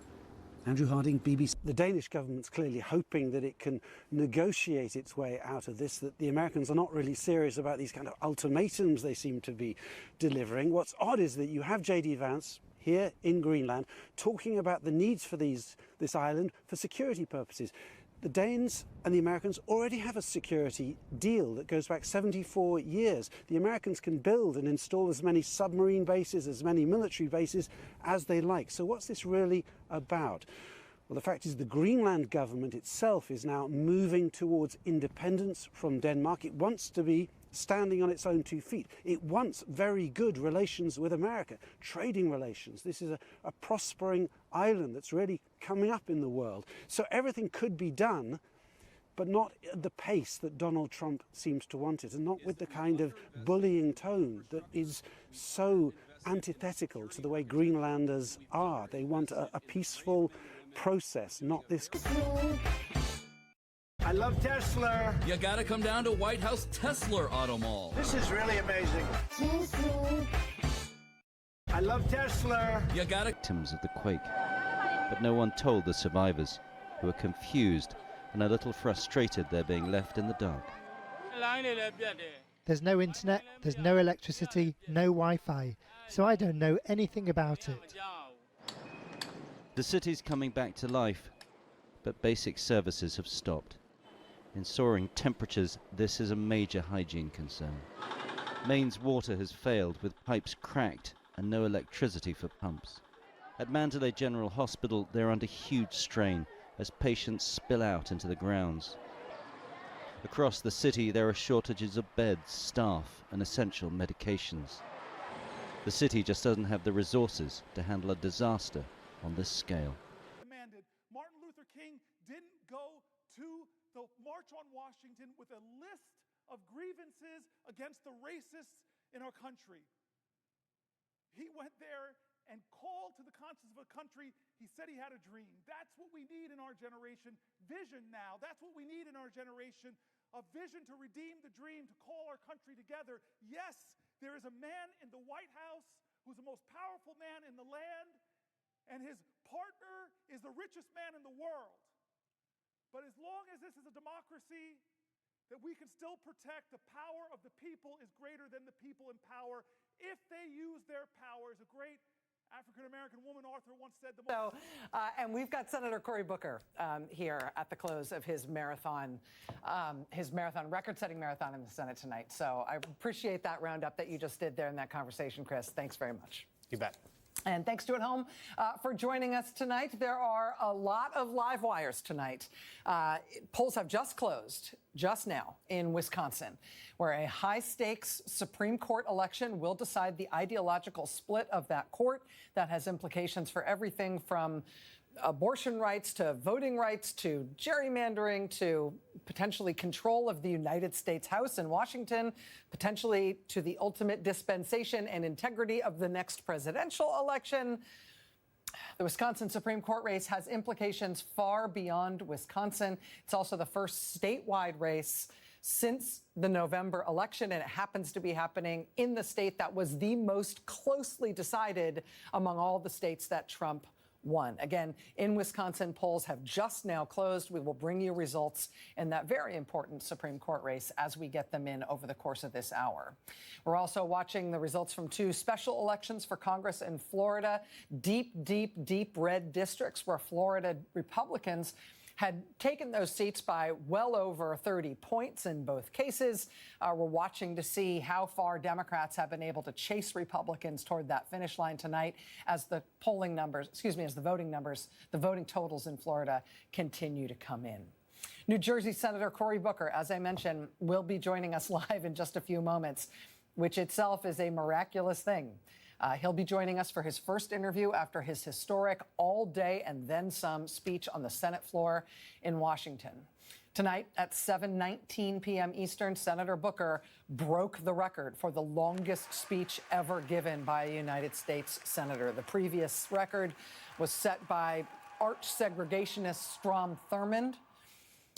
Speaker 22: Andrew Harding, BBC. The Danish government's clearly hoping that it can negotiate its way out of this, that the Americans are not really serious about these kind of ultimatums they seem to be delivering. What's odd is that you have J.D. Vance here in Greenland talking about the needs for this island for security purposes. The Danes and the Americans already have a security deal that goes back 74 years. The Americans can build and install as many submarine bases, as many military bases as they like. So what's this really about? Well, the fact is the Greenland government itself is now moving towards independence from Denmark. It wants to be standing on its own 2 feet. It wants very good relations with America, trading relations. This is a prospering island that's really coming up in the world. So everything could be done, but not at the pace that Donald Trump seems to want it, and not with the kind of bullying tone that is so antithetical to the way Greenlanders are. They want a peaceful process, not this.
Speaker 14: I love Tesla.
Speaker 15: You gotta come down to White House Tesla Auto Mall.
Speaker 14: This is really amazing. I love Tesla.
Speaker 15: You gotta.
Speaker 25: Victims of the quake, but no one told the survivors, who are confused and a little frustrated they're being left in the dark.
Speaker 3: There's no internet, there's no electricity, no Wi-Fi, so I don't know anything about it.
Speaker 25: The city's coming back to life, but basic services have stopped. In soaring temperatures, this is a major hygiene concern. Maine's water has failed, with pipes cracked and no electricity for pumps. At Mandalay General Hospital, they're under huge strain as patients spill out into the grounds. Across the city, there are shortages of beds, staff, and essential medications. The city just doesn't have the resources to handle a disaster on this scale.
Speaker 4: Martin Luther King didn't go to the March on Washington with a list of grievances against the racists in our country. He went there and called to the conscience of a country. He said he had a dream. That's what we need in our generation. Vision now. That's what we need in our generation. A vision to redeem the dream, to call our country together. Yes, there is a man in the White House who's the most powerful man in the land, and his partner is the richest man in the world. But as long as this is a democracy, that we can still protect the power of the people is greater than the people in power if they use their power. As a great African-American woman author once said,
Speaker 6: and we've got Senator Cory Booker here at the close of his marathon, record-setting marathon in the Senate tonight. So I appreciate that roundup that you just did there in that conversation, Chris. Thanks very much.
Speaker 1: You bet.
Speaker 6: And thanks to at home for joining us tonight. There are a lot of live wires tonight. Polls have just closed just now in Wisconsin, where a high-stakes Supreme Court election will decide the ideological split of that court. That has implications for everything from abortion rights to voting rights to gerrymandering to potentially control of the United States House in Washington, potentially to the ultimate dispensation and integrity of the next presidential election. The Wisconsin Supreme Court race has implications far beyond Wisconsin. It's also the first statewide race since the November election, and it happens to be happening in the state that was the most closely decided among all the states that Trump won. Again, in Wisconsin, polls have just now closed. We will bring you results in that very important Supreme Court race as we get them in over the course of this hour. We're also watching the results from two special elections for Congress in Florida, deep red districts where Florida Republicans had taken those seats by well over 30 points in both cases. We're watching to see how far Democrats have been able to chase Republicans toward that finish line tonight as the voting numbers, the voting totals in Florida continue to come in. New Jersey Senator Cory Booker, as I mentioned, will be joining us live in just a few moments, which itself is a miraculous thing. He'll be joining us for his first interview after his historic all-day and then some speech on the Senate floor in Washington. Tonight at 7:19 p.m. Eastern, Senator Booker broke the record for the longest speech ever given by a United States senator. The previous record was set by arch-segregationist Strom Thurmond,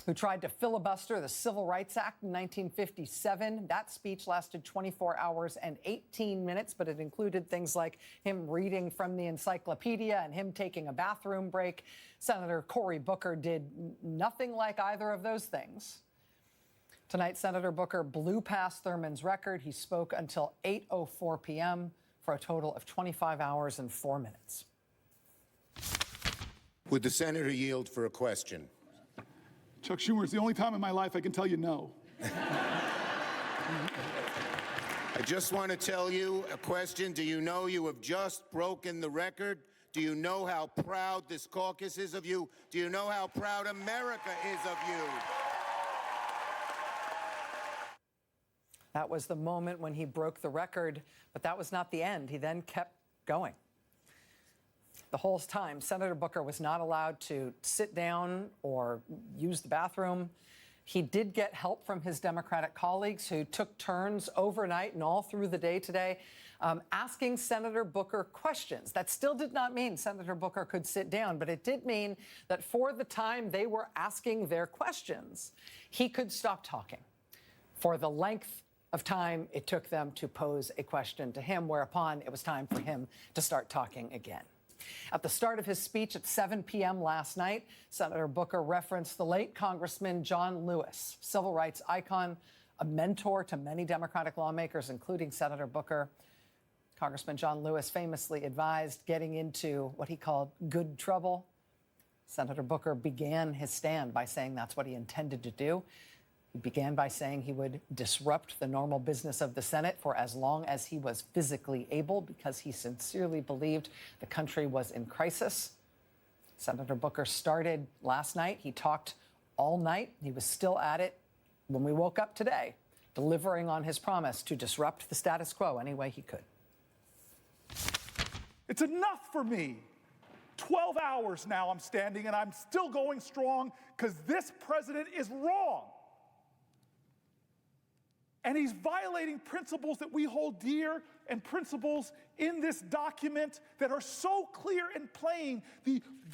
Speaker 6: who tried to filibuster the Civil Rights Act in 1957. That speech lasted 24 hours and 18 minutes, but it included things like him reading from the encyclopedia and him taking a bathroom break. Senator Cory Booker did nothing like either of those things. Tonight, Senator Booker blew past Thurmond's record. He spoke until 8:04 p.m. for a total of 25 hours and 4 minutes.
Speaker 7: Would the senator yield for a question?
Speaker 4: Chuck Schumer, it's the only time in my life I can tell you no.
Speaker 7: I just want to tell you a question. Do you know you have just broken the record? Do you know how proud this caucus is of you? Do you know how proud America is of you?
Speaker 6: That was the moment when he broke the record, but that was not the end. He then kept going. The whole time, Senator Booker was not allowed to sit down or use the bathroom. He did get help from his Democratic colleagues who took turns overnight and all through the day today, asking Senator Booker questions. That still did not mean Senator Booker could sit down, but it did mean that for the time they were asking their questions, he could stop talking for the length of time it took them to pose a question to him, whereupon it was time for him to start talking again. At the start of his speech at 7 p.m. last night, Senator Booker referenced the late Congressman John Lewis, civil rights icon, a mentor to many Democratic lawmakers, including Senator Booker. Congressman John Lewis famously advised getting into what he called good trouble. Senator Booker began his stand by saying that's what he intended to do. He began by saying he would disrupt the normal business of the Senate for as long as he was physically able, because he sincerely believed the country was in crisis. Senator Booker started last night. He talked all night. He was still at it when we woke up today, delivering on his promise to disrupt the status quo any way he could.
Speaker 4: It's enough for me. 12 hours now I'm standing, and I'm still going strong because this president is wrong. And he's violating principles that we hold dear, and principles in this document that are so clear and plain.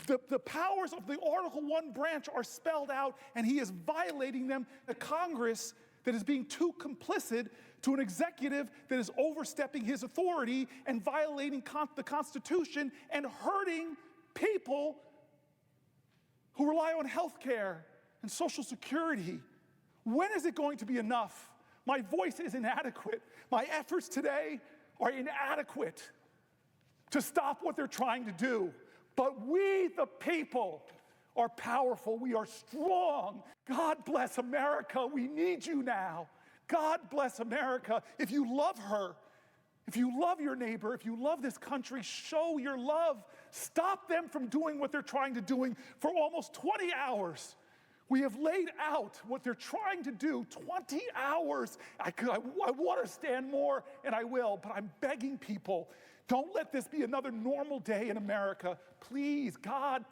Speaker 4: The powers of the Article 1 branch are spelled out, and he is violating them. A Congress that is being too complicit to an executive that is overstepping his authority and violating the Constitution and hurting people who rely on health care and Social Security. When is it going to be enough? My voice is inadequate. My efforts today are inadequate to stop what they're trying to do. But we, the people, are powerful. We are strong. God bless America. We need you now. God bless America. If you love her, if you love your neighbor, if you love this country, show your love. Stop them from doing what they're trying to do for almost 20 hours. We have laid out what they're trying to do, 20 hours. I want to stand more, and I will, but I'm begging people, don't let this be another normal day in America. Please, God,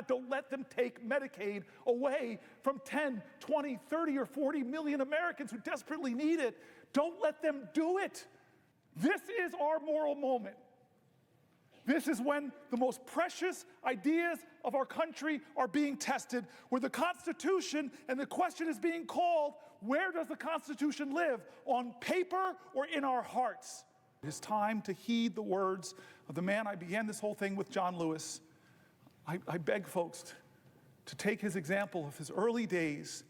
Speaker 4: don't let them take Medicaid away from 10, 20, 30, or 40 million Americans who desperately need it. Don't let them do it. This is our moral moment. This is when the most precious ideas of our country are being tested, where the Constitution, and the question is being called, where does the Constitution live? On paper or in our hearts? It is time to heed the words of the man I began this whole thing with, John Lewis. I beg folks to take his example of his early days,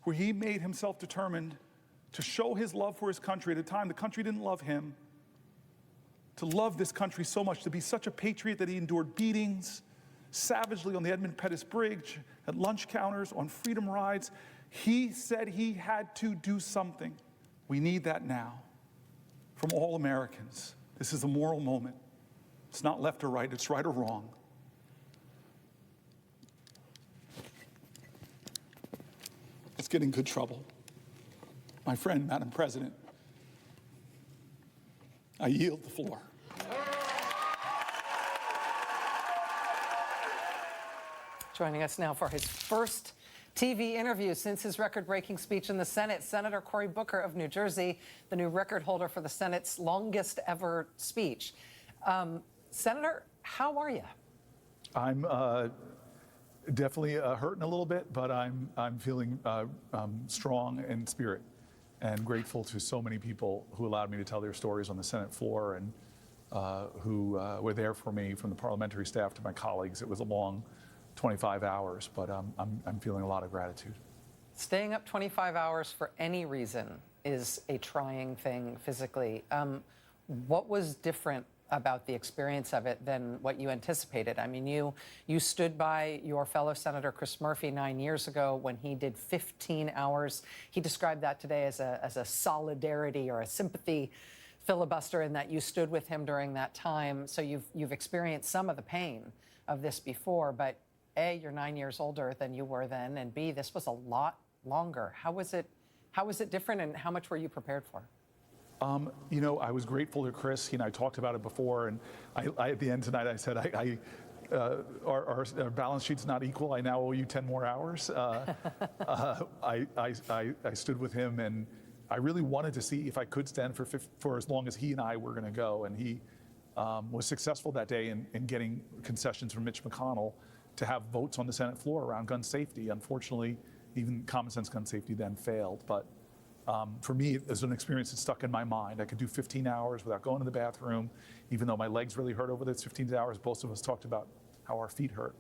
Speaker 4: where he made himself determined to show his love for his country at a time the country didn't love him, to love this country so much, to be such a patriot that he endured beatings savagely on the Edmund Pettus Bridge, at lunch counters, on freedom rides. He said he had to do something. We need that now from all Americans. This is a moral moment. It's not left or right, it's right or wrong. Let's get in good trouble. My friend, Madam President, I yield the floor.
Speaker 6: Joining us now for his first TV interview since his record-breaking speech in the Senate, Senator Cory Booker of New Jersey, the new record holder for the Senate's longest ever speech. Senator, how are you?
Speaker 8: I'm definitely hurting a little bit, but I'm feeling strong in spirit and grateful to so many people who allowed me to tell their stories on the Senate floor, and who were there for me, from the parliamentary staff to my colleagues. It was a long 25 hours, but I'm feeling a lot of gratitude.
Speaker 6: Staying up 25 hours for any reason is a trying thing physically. What was different about the experience of it than what you anticipated? I mean, you stood by your fellow Senator Chris Murphy 9 years ago when he did 15 hours. He described that today as a solidarity or a sympathy filibuster, in that you stood with him during that time. So you've experienced some of the pain of this before, but A, you're 9 years older than you were then, and B, this was a lot longer. How was it different, and how much were you prepared for?
Speaker 8: You know, I was grateful to Chris. He and I talked about it before, and I at the end tonight, I said, our balance sheet's not equal. I now owe you 10 more hours. I stood with him, and I really wanted to see if I could stand for as long as he and I were going to go. And he was successful that day in getting concessions from Mitch McConnell to have votes on the Senate floor around gun safety. Unfortunately, even common sense gun safety then failed. But for me, it was an experience that stuck in my mind. I could do 15 hours without going to the bathroom, even though my legs really hurt over those 15 hours. Both of us talked about how our feet hurt.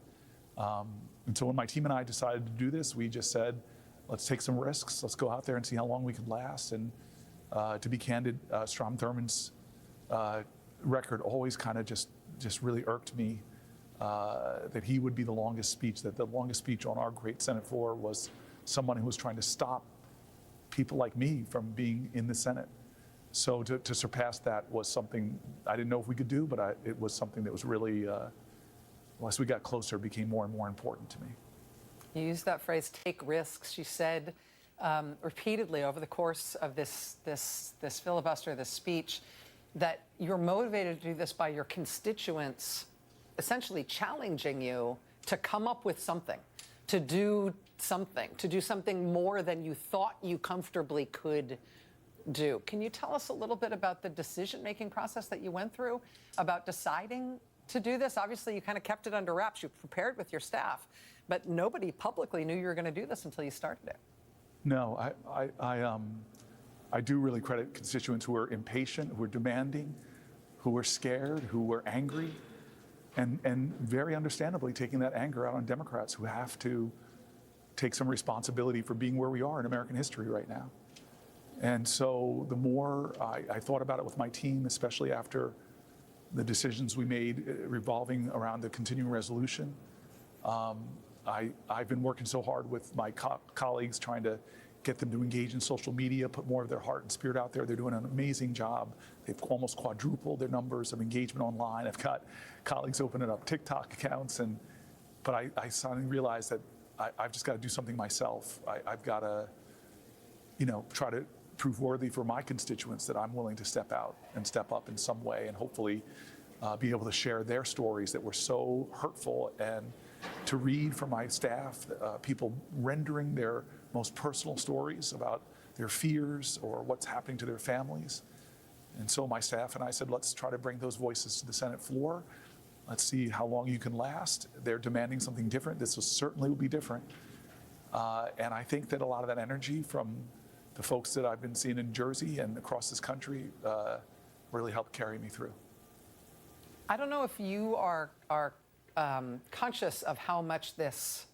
Speaker 8: And so when my team and I decided to do this, we just said, let's take some risks. Let's go out there and see how long we can last. And to be candid, Strom Thurmond's record always kind of just really irked me, that he would be the longest speech, that the longest speech on our great Senate floor was someone who was trying to stop people like me from being in the Senate. So to surpass that was something I didn't know if we could do, but it was something that was really, as we got closer, became more and more important to me.
Speaker 6: You used that phrase, take risks. She said repeatedly over the course of this filibuster, this speech, that you're motivated to do this by your constituents essentially challenging you to come up with something, to do something more than you thought you comfortably could do. Can you tell us a little bit about the decision-making process that you went through about deciding to do this? Obviously, you kind of kept it under wraps. You prepared with your staff, but nobody publicly knew you were going to do this until you started it.
Speaker 8: No, I do really credit constituents who are impatient, who are demanding, who are scared, who are angry, and very understandably taking that anger out on Democrats who have to take some responsibility for being where we are in American history right now. And so the more I thought about it with my team, especially after the decisions we made revolving around the continuing resolution, I've been working so hard with my colleagues trying to get them to engage in social media, put more of their heart and spirit out there. They're doing an amazing job. They've almost quadrupled their numbers of engagement online. I've got colleagues opening up TikTok accounts, but I suddenly realized that I've just got to do something myself. I've got to, try to prove worthy for my constituents that I'm willing to step out and step up in some way, and hopefully be able to share their stories that were so hurtful, and to read from my staff, people rendering their most personal stories about their fears or what's happening to their families. And so my staff and I said, let's try to bring those voices to the Senate floor. Let's see how long you can last. They're demanding something different. This certainly will be different. And I think that a lot of that energy from the folks that I've been seeing in Jersey and across this country really helped carry me through.
Speaker 6: I don't know if you are conscious of how much this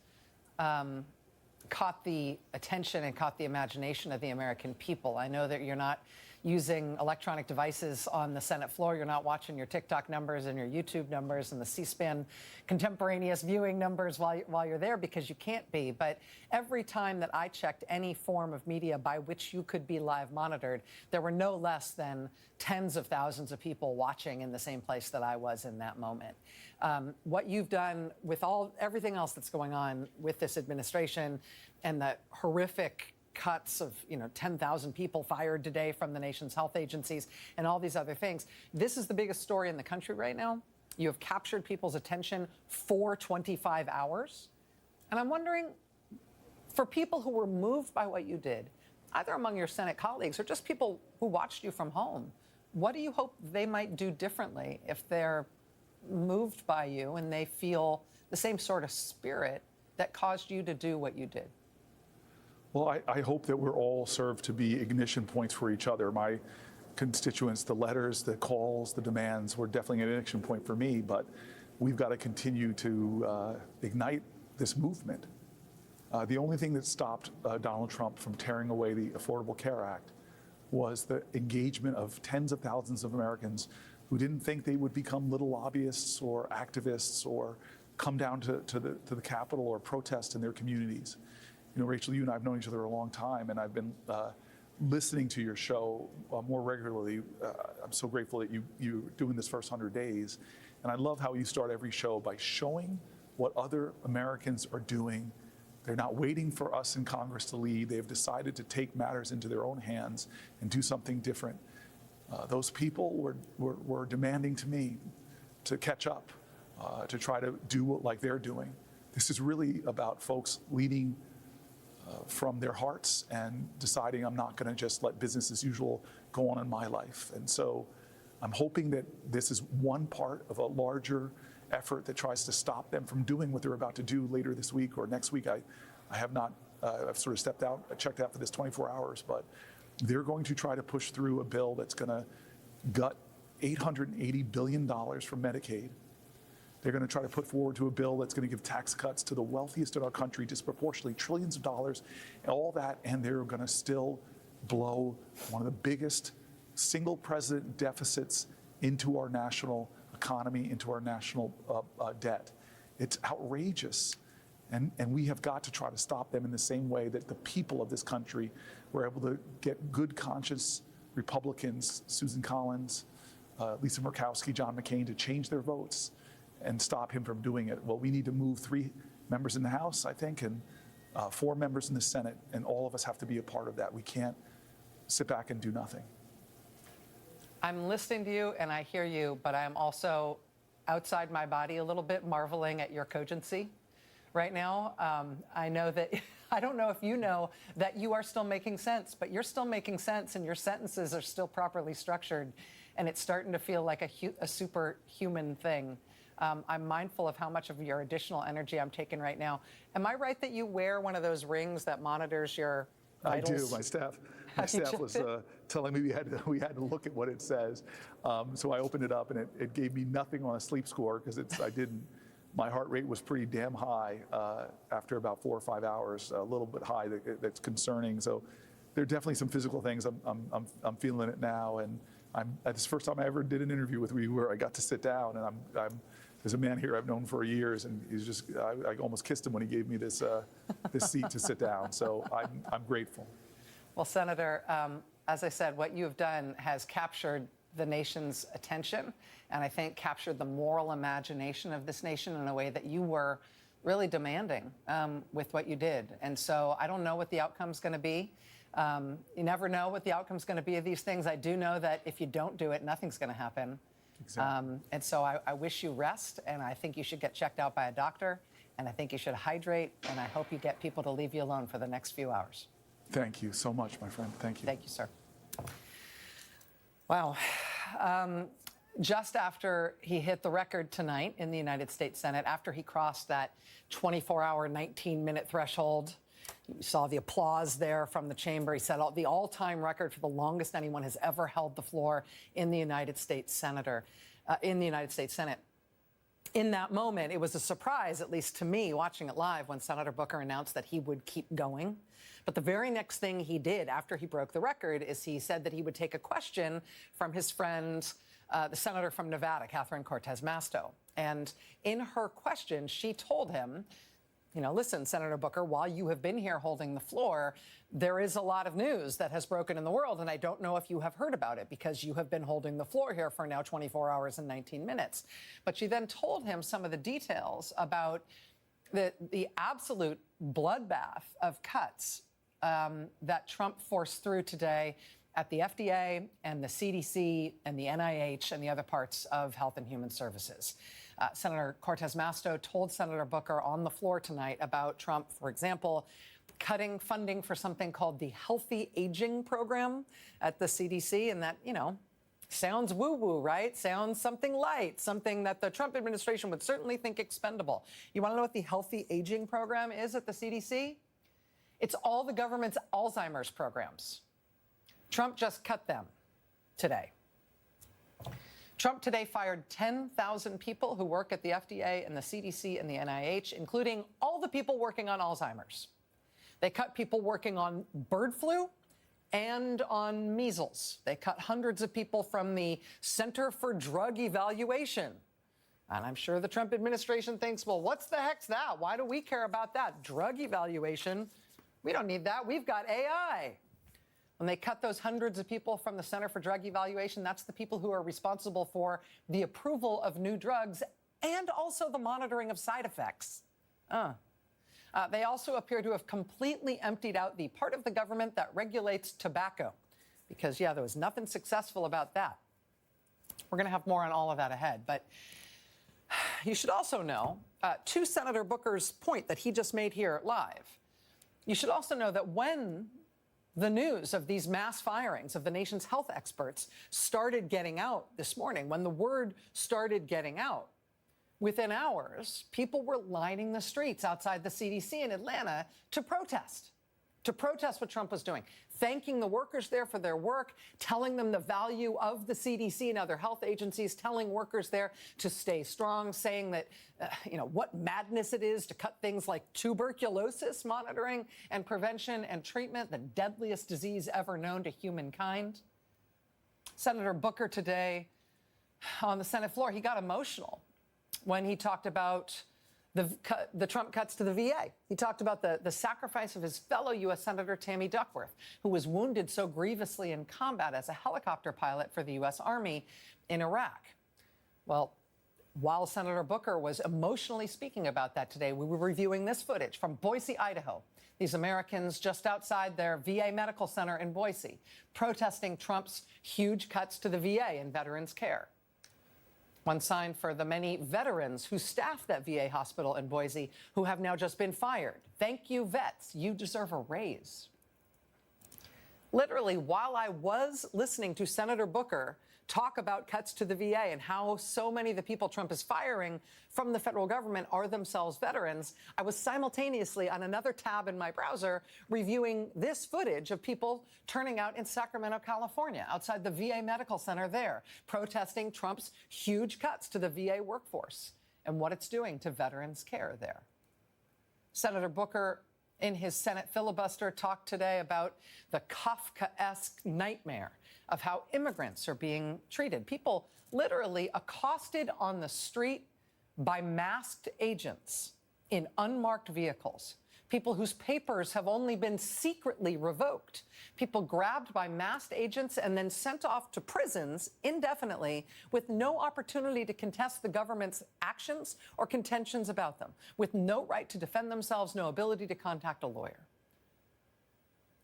Speaker 6: caught the attention and caught the imagination of the American people. I know that you're not using electronic devices on the Senate floor. You're not watching your TikTok numbers and your YouTube numbers and the C-SPAN contemporaneous viewing numbers while you're there, because you can't be. But every time that I checked any form of media by which you could be live monitored, there were no less than tens of thousands of people watching in the same place that I was in that moment. What you've done with everything else that's going on with this administration and the horrific cuts of 10,000 people fired today from the nation's health agencies and all these other things. This is the biggest story in the country right now. You have captured people's attention for 25 hours. And I'm wondering, for people who were moved by what you did, either among your Senate colleagues or just people who watched you from home, what do you hope they might do differently if they're moved by you and they feel the same sort of spirit that caused you to do what you did?
Speaker 8: Well, I hope that we're all served to be ignition points for each other. My constituents, the letters, the calls, the demands were definitely an ignition point for me, but we've got to continue to ignite this movement. The only thing that stopped Donald Trump from tearing away the Affordable Care Act was the engagement of tens of thousands of Americans who didn't think they would become little lobbyists or activists or come down to the Capitol or protest in their communities. Rachel, you and I have known each other a long time, and I've been listening to your show more regularly. I'm so grateful that you're doing this first 100 days. And I love how you start every show by showing what other Americans are doing. They're not waiting for us in Congress to lead. They've decided to take matters into their own hands and do something different. Those people were demanding to me to catch up, to try to do like they're doing. This is really about folks leading from their hearts and deciding I'm not going to just let business as usual go on in my life. And so I'm hoping that this is one part of a larger effort that tries to stop them from doing what they're about to do later this week or next week. I have not, I've sort of stepped out, checked out for this 24 hours, but they're going to try to push through a bill that's going to gut $880 billion from Medicaid. They're going to try to put forward to a bill that's going to give tax cuts to the wealthiest in our country, disproportionately trillions of dollars, and all that, and they're going to still blow one of the biggest single president deficits into our national economy, into our national debt. It's outrageous. And we have got to try to stop them in the same way that the people of this country were able to get good conscious Republicans, Susan Collins, Lisa Murkowski, John McCain, to change their votes and stop him from doing it. Well, we need to move 3 members in the House, I think, and 4 members in the Senate, and all of us have to be a part of that. We can't sit back and do nothing.
Speaker 6: I'm listening to you and I hear you, but I'm also outside my body a little bit, marveling at your cogency right now. I know that, I don't know if you know that you are still making sense, but you're still making sense and your sentences are still properly structured, and it's starting to feel like a superhuman thing. I'm mindful of how much of your additional energy I'm taking right now. Am I right that you wear one of those rings that monitors your vitals?
Speaker 8: I do. My staff was telling me we had to look at what it says. So I opened it up, and it gave me nothing on a sleep score because my heart rate was pretty damn high after about 4 or 5 hours, a little bit high. That's concerning. So there are definitely some physical things. I'm feeling it now, and it's the first time I ever did an interview with you where I got to sit down, and there's a man here I've known for years, and he's just I almost kissed him when he gave me this seat to sit down. So I'm grateful.
Speaker 6: Well, Senator, as I said, what you have done has captured the nation's attention, and I think captured the moral imagination of this nation in a way that you were really demanding with what you did. And so I don't know what the outcome's going to be. You never know what the outcome's going to be of these things. I do know that if you don't do it, nothing's going to happen. Exactly. And so I wish you rest, and I think you should get checked out by a doctor, and I think you should hydrate, and I hope you get people to leave you alone for the next few hours.
Speaker 8: Thank you so much, my friend. Thank you.
Speaker 6: Thank you, sir. Wow. Just after he hit the record tonight in the United States Senate, after he crossed that 24-hour, 19-minute threshold, you saw the applause there from the chamber. He set the all-time record for the longest anyone has ever held the floor in the United States Senate. In that moment, it was a surprise, at least to me, watching it live, when Senator Booker announced that he would keep going. But the very next thing he did after he broke the record is he said that he would take a question from his friend, the senator from Nevada, Catherine Cortez Masto. And in her question, she told him, listen, Senator Booker, while you have been here holding the floor, there is a lot of news that has broken in the world, and I don't know if you have heard about it because you have been holding the floor here for now 24 hours and 19 minutes. But she then told him some of the details about the absolute bloodbath of cuts that Trump forced through today at the FDA and the CDC and the NIH and the other parts of Health and Human Services. Senator Cortez Masto told Senator Booker on the floor tonight about Trump, for example, cutting funding for something called the Healthy Aging Program at the CDC. And that, sounds woo-woo, right? Sounds something light, something that the Trump administration would certainly think expendable. You want to know what the Healthy Aging Program is at the CDC? It's all the government's Alzheimer's programs. Trump just cut them today. Trump today fired 10,000 people who work at the FDA and the CDC and the NIH, including all the people working on Alzheimer's. They cut people working on bird flu and on measles. They cut hundreds of people from the Center for Drug Evaluation. And I'm sure the Trump administration thinks, well, what's the heck's that? Why do we care about that? Drug evaluation? We don't need that. We've got AI. When they cut those hundreds of people from the Center for Drug Evaluation, that's the people who are responsible for the approval of new drugs and also the monitoring of side effects. They also appear to have completely emptied out the part of the government that regulates tobacco, because, there was nothing successful about that. We're going to have more on all of that ahead. But you should also know, to Senator Booker's point that he just made here live, you should also know that when the news of these mass firings of the nation's health experts started getting out this morning, when the word started getting out, within hours, people were lining the streets outside the CDC in Atlanta to protest. to protest what Trump was doing, thanking the workers there for their work, telling them the value of the CDC and other health agencies, telling workers there to stay strong, saying that, what madness it is to cut things like tuberculosis monitoring and prevention and treatment, the deadliest disease ever known to humankind. Senator Booker today on the Senate floor, he got emotional when he talked about the Trump cuts to the VA. He talked about the sacrifice of his fellow U.S. Senator Tammy Duckworth, who was wounded so grievously in combat as a helicopter pilot for the U.S. Army in Iraq. Well, while Senator Booker was emotionally speaking about that today, we were reviewing this footage from Boise, Idaho. These Americans just outside their VA medical center in Boise, protesting Trump's huge cuts to the VA and veterans' care. One sign for the many veterans who staff that VA hospital in Boise who have now just been fired. Thank you, vets. You deserve a raise. Literally, while I was listening to Senator Booker talk about cuts to the VA and how so many of the people Trump is firing from the federal government are themselves veterans, I was simultaneously on another tab in my browser reviewing this footage of people turning out in Sacramento, California, outside the VA medical center there, protesting Trump's huge cuts to the VA workforce and what it's doing to veterans' care there. Senator Booker, in his Senate filibuster, talked today about the Kafkaesque nightmare of how immigrants are being treated. People literally accosted on the street by masked agents in unmarked vehicles. People whose papers have only been secretly revoked. People grabbed by masked agents and then sent off to prisons indefinitely with no opportunity to contest the government's actions or contentions about them, with no right to defend themselves, no ability to contact a lawyer.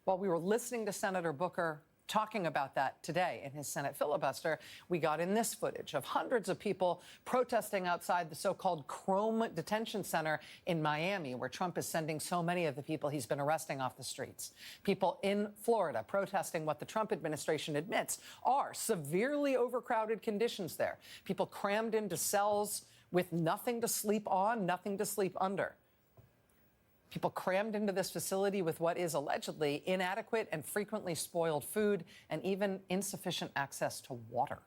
Speaker 6: While we were listening to Senator Booker talking about that today in his Senate filibuster, we got in this footage of hundreds of people protesting outside the so-called Chrome Detention Center in Miami, where Trump is sending so many of the people he's been arresting off the streets. People in Florida protesting what the Trump administration admits are severely overcrowded conditions there. People crammed into cells with nothing to sleep on, nothing to sleep under. People crammed into this facility with what is allegedly inadequate and frequently spoiled food and even insufficient access to water.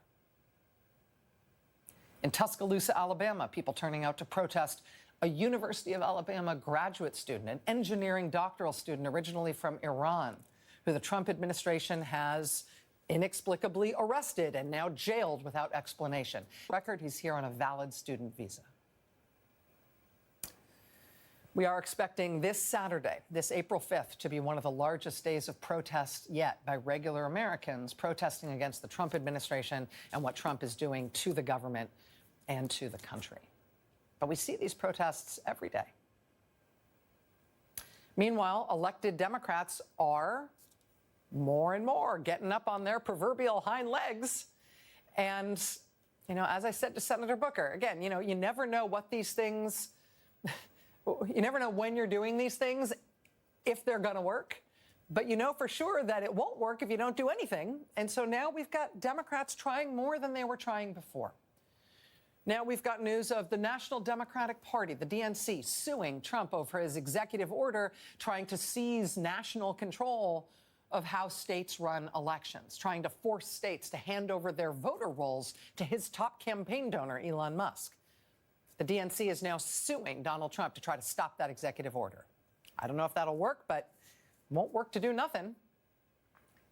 Speaker 6: In Tuscaloosa, Alabama, people turning out to protest a University of Alabama graduate student, an engineering doctoral student originally from Iran, who the Trump administration has inexplicably arrested and now jailed without explanation. Record, he's here on a valid student visa. We are expecting this Saturday, this April 5th, to be one of the largest days of protest yet by regular Americans protesting against the Trump administration and what Trump is doing to the government and to the country. But we see these protests every day. Meanwhile, elected Democrats are more and more getting up on their proverbial hind legs. And, as I said to Senator Booker, again, you never know what these things... You never know when you're doing these things, if they're going to work. But you know for sure that it won't work if you don't do anything. And so now we've got Democrats trying more than they were trying before. Now we've got news of the National Democratic Party, the DNC, suing Trump over his executive order trying to seize national control of how states run elections, trying to force states to hand over their voter rolls to his top campaign donor, Elon Musk. The DNC is now suing Donald Trump to try to stop that executive order. I don't know if that'll work, but it won't work to do nothing.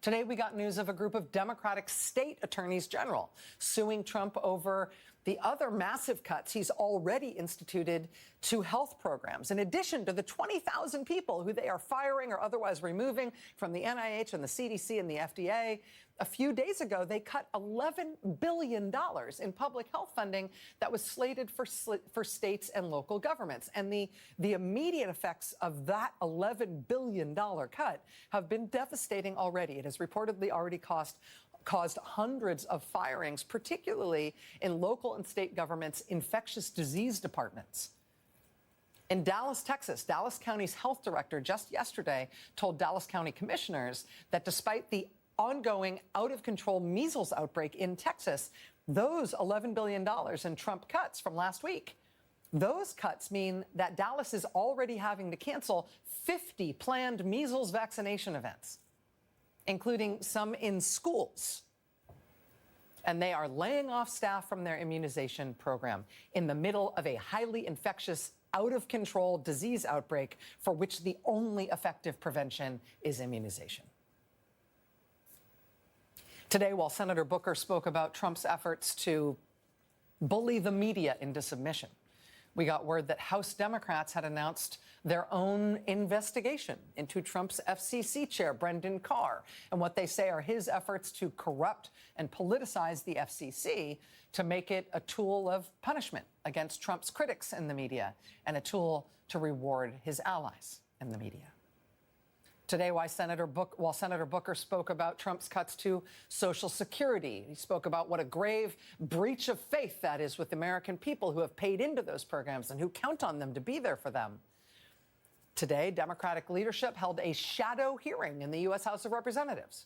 Speaker 6: Today, we got news of a group of Democratic state attorneys general suing Trump over the other massive cuts he's already instituted to health programs, in addition to the 20,000 people who they are firing or otherwise removing from the NIH and the CDC and the FDA. A few days ago, they cut $11 billion in public health funding that was slated for states and local governments. And the immediate effects of that $11 billion cut have been devastating already. It has reportedly already caused hundreds of firings, particularly in local and state governments' infectious disease departments. In Dallas, Texas, Dallas County's health director just yesterday told Dallas County commissioners that despite the ongoing out-of-control measles outbreak in Texas, those $11 billion in Trump cuts from last week Those cuts mean that Dallas is already having to cancel 50 planned measles vaccination events, including some in schools. And they are laying off staff from their immunization program in the middle of a highly infectious, out-of-control disease outbreak for which the only effective prevention is immunization. Today, while Senator Booker spoke about Trump's efforts to bully the media into submission, we got word that House Democrats had announced their own investigation into Trump's FCC chair, Brendan Carr, and what they say are his efforts to corrupt and politicize the FCC to make it a tool of punishment against Trump's critics in the media and a tool to reward his allies in the media. Today, while Senator Booker spoke about Trump's cuts to Social Security, he spoke about what a grave breach of faith that is with American people who have paid into those programs and who count on them to be there for them. Today, Democratic leadership held a shadow hearing in the U.S. House of Representatives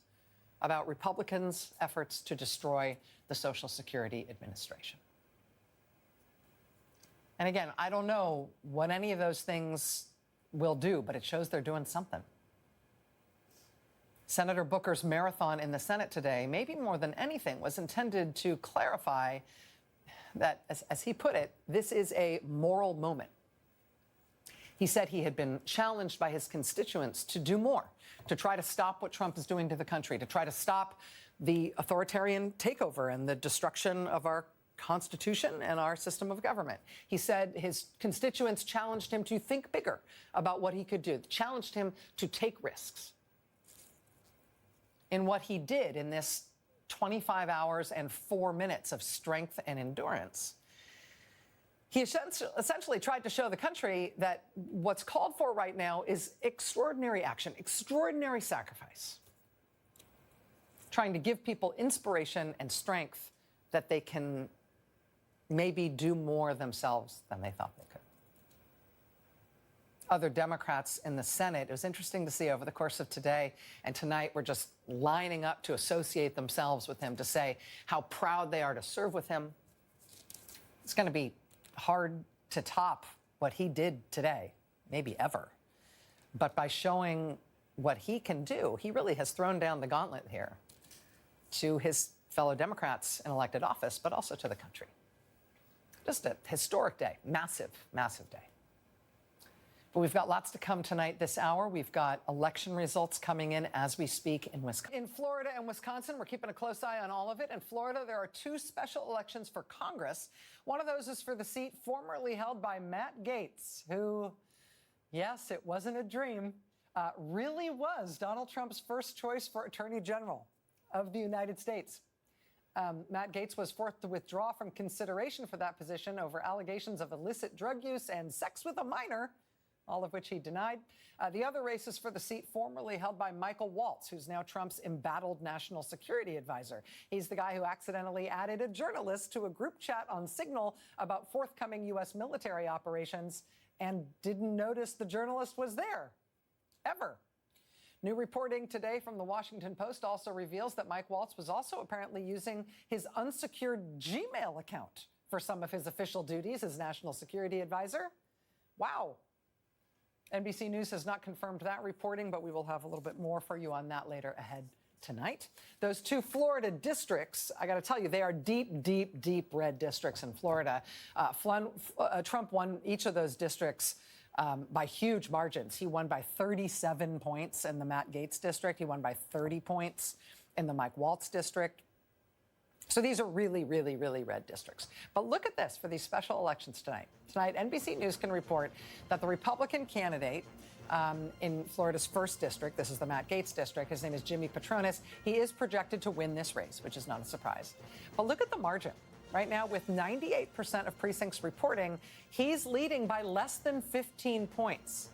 Speaker 6: about Republicans' efforts to destroy the Social Security Administration. And again, I don't know what any of those things will do, but it shows they're doing something. Senator Booker's marathon in the Senate today, maybe more than anything, was intended to clarify that, as he put it, this is a moral moment. He said he had been challenged by his constituents to do more, to try to stop what Trump is doing to the country, to try to stop the authoritarian takeover and the destruction of our Constitution and our system of government. He said his constituents challenged him to think bigger about what he could do, challenged him to take risks. In what he did in this 25 hours and 4 minutes of strength and endurance, he essentially tried to show the country that what's called for right now is extraordinary action, extraordinary sacrifice, trying to give people inspiration and strength that they can maybe do more themselves than they thought they could. Other Democrats in the Senate, it was interesting to see over the course of today and tonight, were just lining up to associate themselves with him, to say how proud they are to serve with him. It's going to be hard to top what he did today, maybe ever. But by showing what he can do, he really has thrown down the gauntlet here to his fellow Democrats in elected office, but also to the country. Just a historic day, massive, massive day. But we've got lots to come tonight this hour. We've got election results coming in as we speak in Wisconsin. In Florida and Wisconsin, we're keeping a close eye on all of it. In Florida, there are 2 special elections for Congress. One of those is for the seat formerly held by Matt Gaetz, who, yes, it wasn't a dream, really was Donald Trump's first choice for Attorney General of the United States. Matt Gaetz was forced to withdraw from consideration for that position over allegations of illicit drug use and sex with a minor, all of which he denied. The other race is for the seat formerly held by Michael Waltz, who's now Trump's embattled national security advisor. He's the guy who accidentally added a journalist to a group chat on Signal about forthcoming U.S. military operations and didn't notice the journalist was there, ever. New reporting today from the Washington Post also reveals that Mike Waltz was also apparently using his unsecured Gmail account for some of his official duties as national security advisor. Wow. NBC News has not confirmed that reporting, but we will have a little bit more for you on that later ahead tonight. Those 2 Florida districts, I got to tell you, they are deep, deep, deep red districts in Florida. Trump won each of those districts by huge margins. He won by 37 points in the Matt Gaetz district. He won by 30 points in the Mike Waltz district. So these are really, really, really red districts. But look at this for these special elections tonight. Tonight, NBC News can report that the Republican candidate in Florida's 1st district, this is the Matt Gaetz district, his name is Jimmy Patronis, he is projected to win this race, which is not a surprise. But look at the margin. Right now, with 98% of precincts reporting, he's leading by less than 15 points.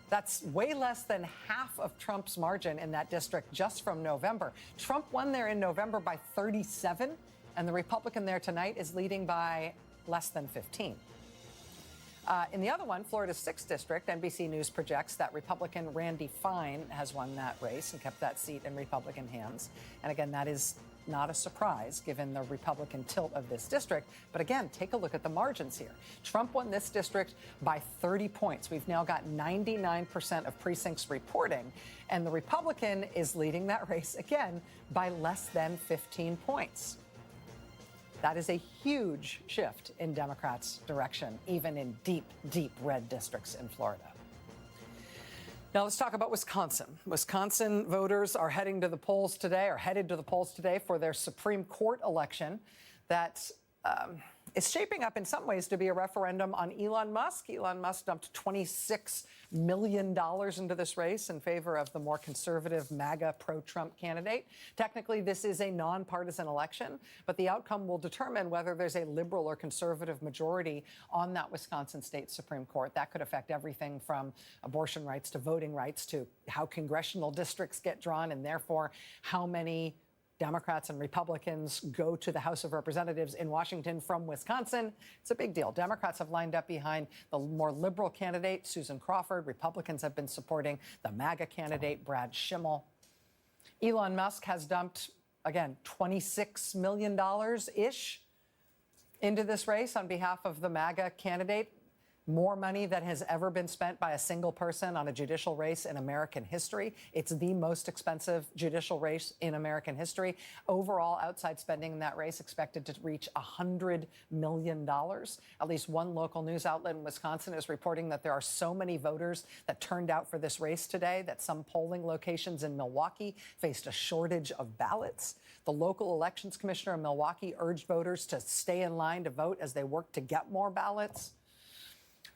Speaker 6: That's way less than half of Trump's margin in that district just from November. Trump won there in November by 37, and the Republican there tonight is leading by less than 15. In the other one, Florida's 6th district, NBC News projects that Republican Randy Fine has won that race and kept that seat in Republican hands. And again, that is Not a surprise, given the Republican tilt of this district. But again, take a look at the margins here. Trump won this district by 30 points. We've now got 99% of precincts reporting, and the Republican is leading that race again by less than 15 points. That is a huge shift in Democrats' direction, even in deep, deep red districts in Florida. Now let's talk about Wisconsin. Wisconsin voters are headed to the polls today for their Supreme Court election that is shaping up in some ways to be a referendum on Elon Musk. Elon Musk dumped $26 million into this race in favor of the more conservative MAGA pro-Trump candidate. Technically, this is a nonpartisan election, but the outcome will determine whether there's a liberal or conservative majority on that Wisconsin State Supreme Court. That could affect everything from abortion rights to voting rights to how congressional districts get drawn and therefore how many Democrats and Republicans go to the House of Representatives in Washington from Wisconsin. It's a big deal. Democrats have lined up behind the more liberal candidate, Susan Crawford. Republicans have been supporting the MAGA candidate, Brad Schimmel. Elon Musk has dumped, again, $26 million-ish into this race on behalf of the MAGA candidate. More money than has ever been spent by a single person on a judicial race in American history. It's the most expensive judicial race in American history. Overall, outside spending in that race expected to reach $100 million. At least one local news outlet in Wisconsin is reporting that there are so many voters that turned out for this race today that some polling locations in Milwaukee faced a shortage of ballots. The local elections commissioner in Milwaukee urged voters to stay in line to vote as they work to get more ballots.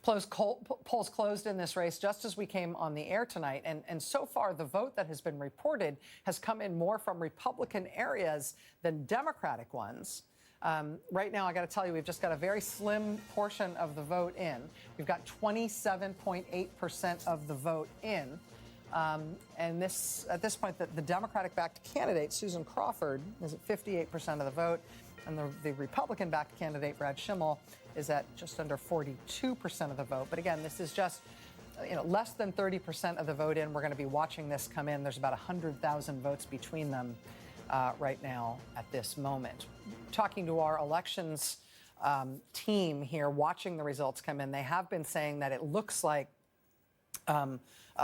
Speaker 6: Polls closed in this race just as we came on the air tonight. And so far, the vote that has been reported has come in more from Republican areas than Democratic ones. Right now, I got to tell you, we've just got a very slim portion of the vote in. We've got 27.8% of the vote in. And at this point, the Democratic-backed candidate, Susan Crawford, is at 58% of the vote. And the Republican-backed candidate, Brad Schimmel, is at just under 42% of the vote. But again, this is just less than 30% of the vote in. We're going to be watching this come in. There's about 100,000 votes between them right now at this moment. Talking to our elections team here, watching the results come in, they have been saying that it looks like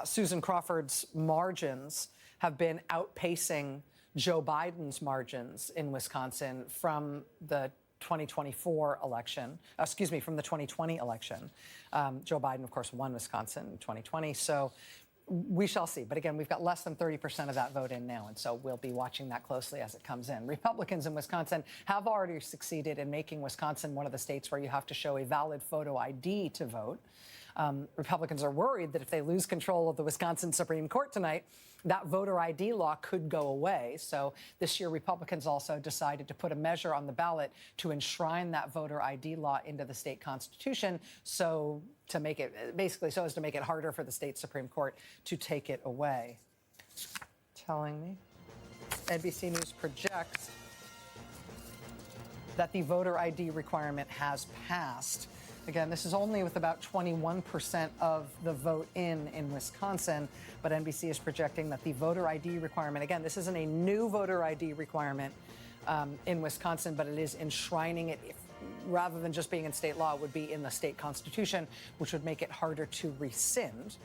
Speaker 6: Susan Crawford's margins have been outpacing Joe Biden's margins in Wisconsin from the 2024 election, from the 2020 election. Joe Biden, of course, won Wisconsin in 2020. So we shall see. But again, we've got less than 30% of that vote in now. And so we'll be watching that closely as it comes in. Republicans in Wisconsin have already succeeded in making Wisconsin one of the states where you have to show a valid photo ID to vote. Republicans are worried that if they lose control of the Wisconsin Supreme Court tonight, that voter ID law could go away. So this year, Republicans also decided to put a measure on the ballot to enshrine that voter ID law into the state constitution, so as to make it harder for the state Supreme Court to take it away. Telling me, NBC News projects that the voter ID requirement has passed. Again, this is only with about 21% of the vote in Wisconsin, but NBC is projecting that the voter ID requirement, again, this isn't a new voter ID requirement in Wisconsin, but it is enshrining it. Rather than just being in state law, it would be in the state constitution, which would make it harder to rescind.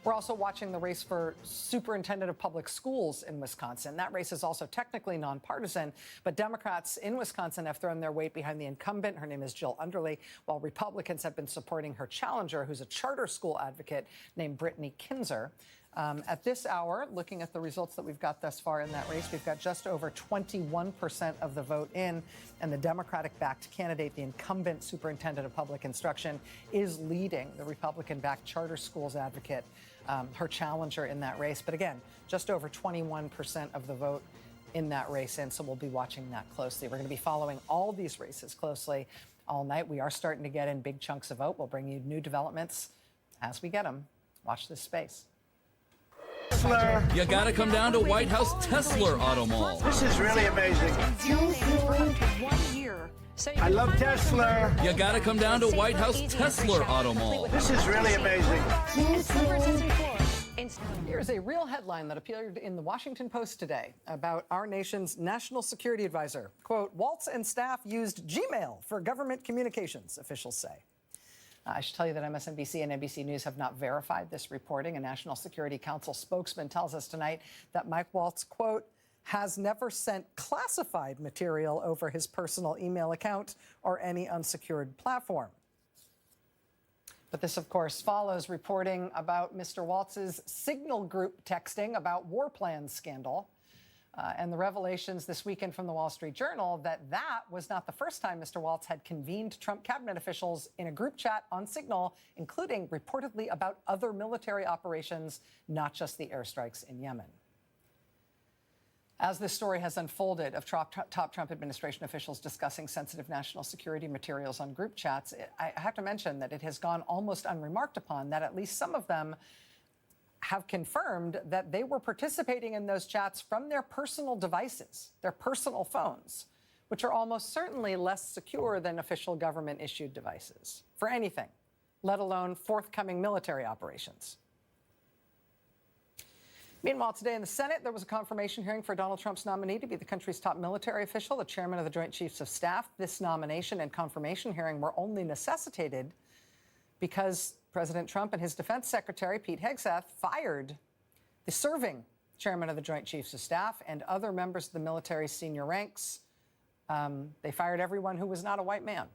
Speaker 6: We're also watching the race for superintendent of public schools in Wisconsin. That race is also technically nonpartisan, but Democrats in Wisconsin have thrown their weight behind the incumbent. Her name is Jill Underly, while Republicans have been supporting her challenger, who's a charter school advocate named Brittany Kinzer. At this hour, looking at the results that we've got thus far in that race, we've got just over 21% of the vote in, and the Democratic-backed candidate, the incumbent superintendent of public instruction, is leading the Republican-backed charter schools advocate, her challenger in that race. But again, just over 21% of the vote in that race in, so we'll be watching that closely. We're going to be following all these races closely all night. We are starting to get in big chunks of vote. We'll bring you new developments as we get them. Watch this space.
Speaker 15: You gotta come down to White House Tesla Auto Mall.
Speaker 14: This is really amazing. I love Tesla.
Speaker 15: You gotta come down to White House Tesla Auto Mall.
Speaker 14: This is really amazing.
Speaker 5: In
Speaker 6: Here's a real headline that appeared in the Washington Post today about our nation's national security advisor. Quote, Waltz and staff used Gmail for government communications, officials say. I should tell you that MSNBC and NBC News have not verified this reporting. A National Security Council spokesman tells us tonight that Mike Waltz, quote, has never sent classified material over his personal email account or any unsecured platform. But this, of course, follows reporting about Mr. Waltz's Signal Group texting about war plans scandal. And the revelations this weekend from the Wall Street Journal that was not the first time Mr. Waltz had convened Trump cabinet officials in a group chat on Signal, including reportedly about other military operations, not just the airstrikes in Yemen. As this story has unfolded of top Trump administration officials discussing sensitive national security materials on group chats, I have to mention that it has gone almost unremarked upon that at least some of them have confirmed that they were participating in those chats from their personal devices, their personal phones, which are almost certainly less secure than official government-issued devices for anything, let alone forthcoming military operations. Meanwhile, today in the Senate, there was a confirmation hearing for Donald Trump's nominee to be the country's top military official, the chairman of the Joint Chiefs of Staff. This nomination and confirmation hearing were only necessitated because President Trump and his defense secretary, Pete Hegseth, fired the serving chairman of the Joint Chiefs of Staff and other members of the military's senior ranks. They fired everyone who was not a white man.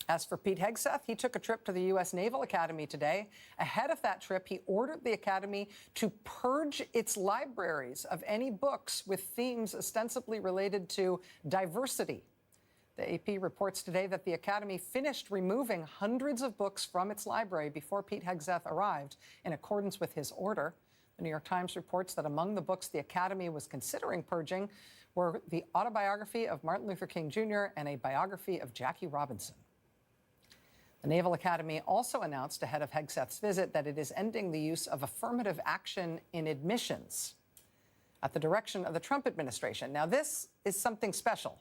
Speaker 6: As for Pete Hegseth, he took a trip to the U.S. Naval Academy today. Ahead of that trip, he ordered the Academy to purge its libraries of any books with themes ostensibly related to diversity. The AP reports today that the Academy finished removing hundreds of books from its library before Pete Hegseth arrived, in accordance with his order. The New York Times reports that among the books the Academy was considering purging were the autobiography of Martin Luther King Jr. and a biography of Jackie Robinson. The Naval Academy also announced ahead of Hegseth's visit that it is ending the use of affirmative action in admissions at the direction of the Trump administration. Now, this is something special,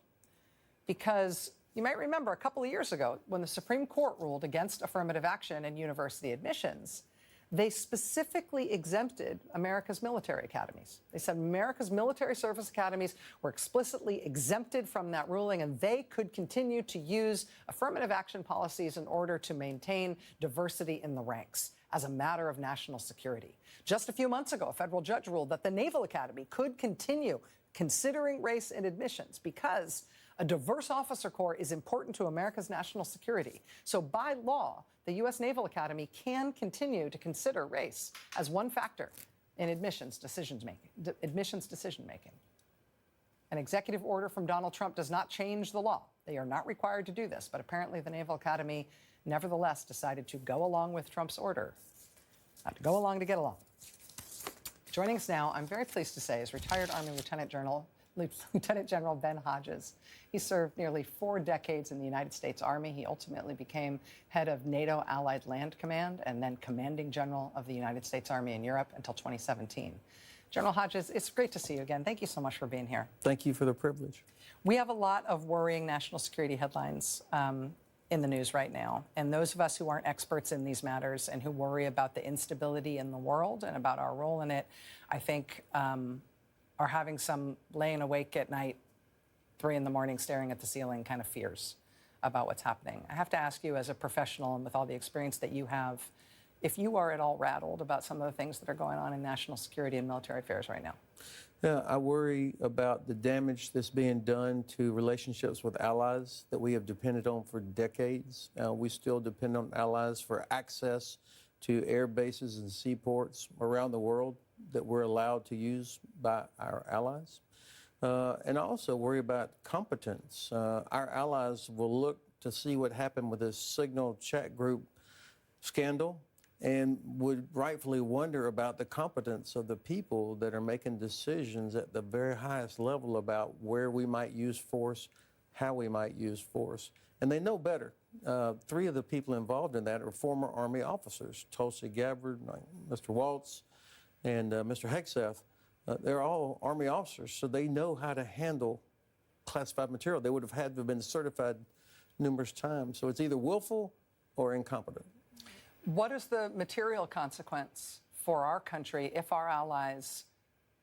Speaker 6: because you might remember a couple of years ago when the Supreme Court ruled against affirmative action in university admissions, they specifically exempted America's military academies. They said America's military service academies were explicitly exempted from that ruling, and they could continue to use affirmative action policies in order to maintain diversity in the ranks as a matter of national security. Just a few months ago, a federal judge ruled that the Naval Academy could continue considering race in admissions because a diverse officer corps is important to America's national security. So by law, the U.S. Naval Academy can continue to consider race as one factor in admissions decision-making. An executive order from Donald Trump does not change the law. They are not required to do this, but apparently the Naval Academy nevertheless decided to go along with Trump's order. To go along to get along. Joining us now, I'm very pleased to say, is retired Army Lieutenant General Ben Hodges. He served nearly 4 decades in the United States Army. He ultimately became head of NATO Allied Land Command and then commanding general of the United States Army in Europe until 2017. General Hodges, it's great to see you again. Thank you so much for being here.
Speaker 5: Thank you for the privilege.
Speaker 6: We have a lot of worrying national security headlines in the news right now. And those of us who aren't experts in these matters and who worry about the instability in the world and about our role in it, I think are having some laying awake at night, 3 a.m, staring at the ceiling kind of fears about what's happening. I have to ask you, as a professional and with all the experience that you have, if you are at all rattled about some of the things that are going on in national security and military affairs right now.
Speaker 5: Yeah, I worry about the damage that's being done to relationships with allies that we have depended on for decades. We still depend on allies for access to air bases and seaports around the world that we're allowed to use by our allies. And I also worry about competence. Our allies will look to see what happened with this Signal chat group scandal and would rightfully wonder about the competence of the people that are making decisions at the very highest level about where we might use force, how we might use force. And they know better. 3 of the people involved in that are former Army officers, Tulsi Gabbard, Mr. Waltz, and Mr. Hegseth. They're all Army officers, so they know how to handle classified material. They would have had to have been certified numerous times. So it's either willful or incompetent.
Speaker 6: What is the material consequence for our country if our allies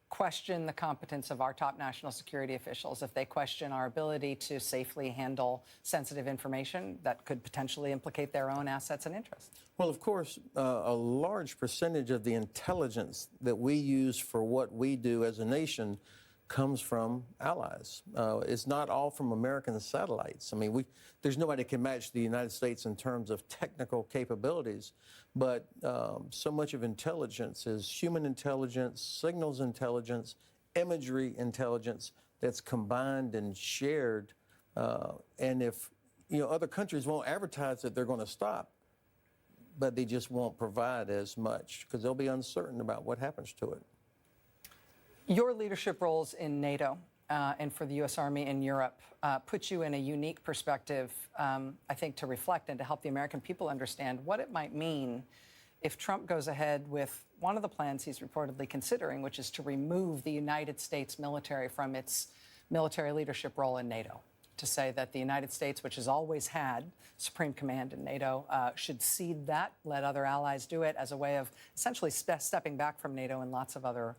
Speaker 6: question the competence of our top national security officials, if they question our ability to safely handle sensitive information that could potentially implicate their own assets and interests?
Speaker 5: Well, of course, a large percentage of the intelligence that we use for what we do as a nation comes from allies. It's not all from American satellites. I mean, there's nobody that can match the United States in terms of technical capabilities, but so much of intelligence is human intelligence, signals intelligence, imagery intelligence that's combined and shared. And if other countries won't advertise that they're going to stop, but they just won't provide as much because they'll be uncertain about what happens to it.
Speaker 6: Your leadership roles in NATO and for the U.S. Army in Europe put you in a unique perspective, I think, to reflect and to help the American people understand what it might mean if Trump goes ahead with one of the plans he's reportedly considering, which is to remove the United States military from its military leadership role in NATO, to say that the United States, which has always had supreme command in NATO, should cede that, let other allies do it as a way of essentially stepping back from NATO in lots of other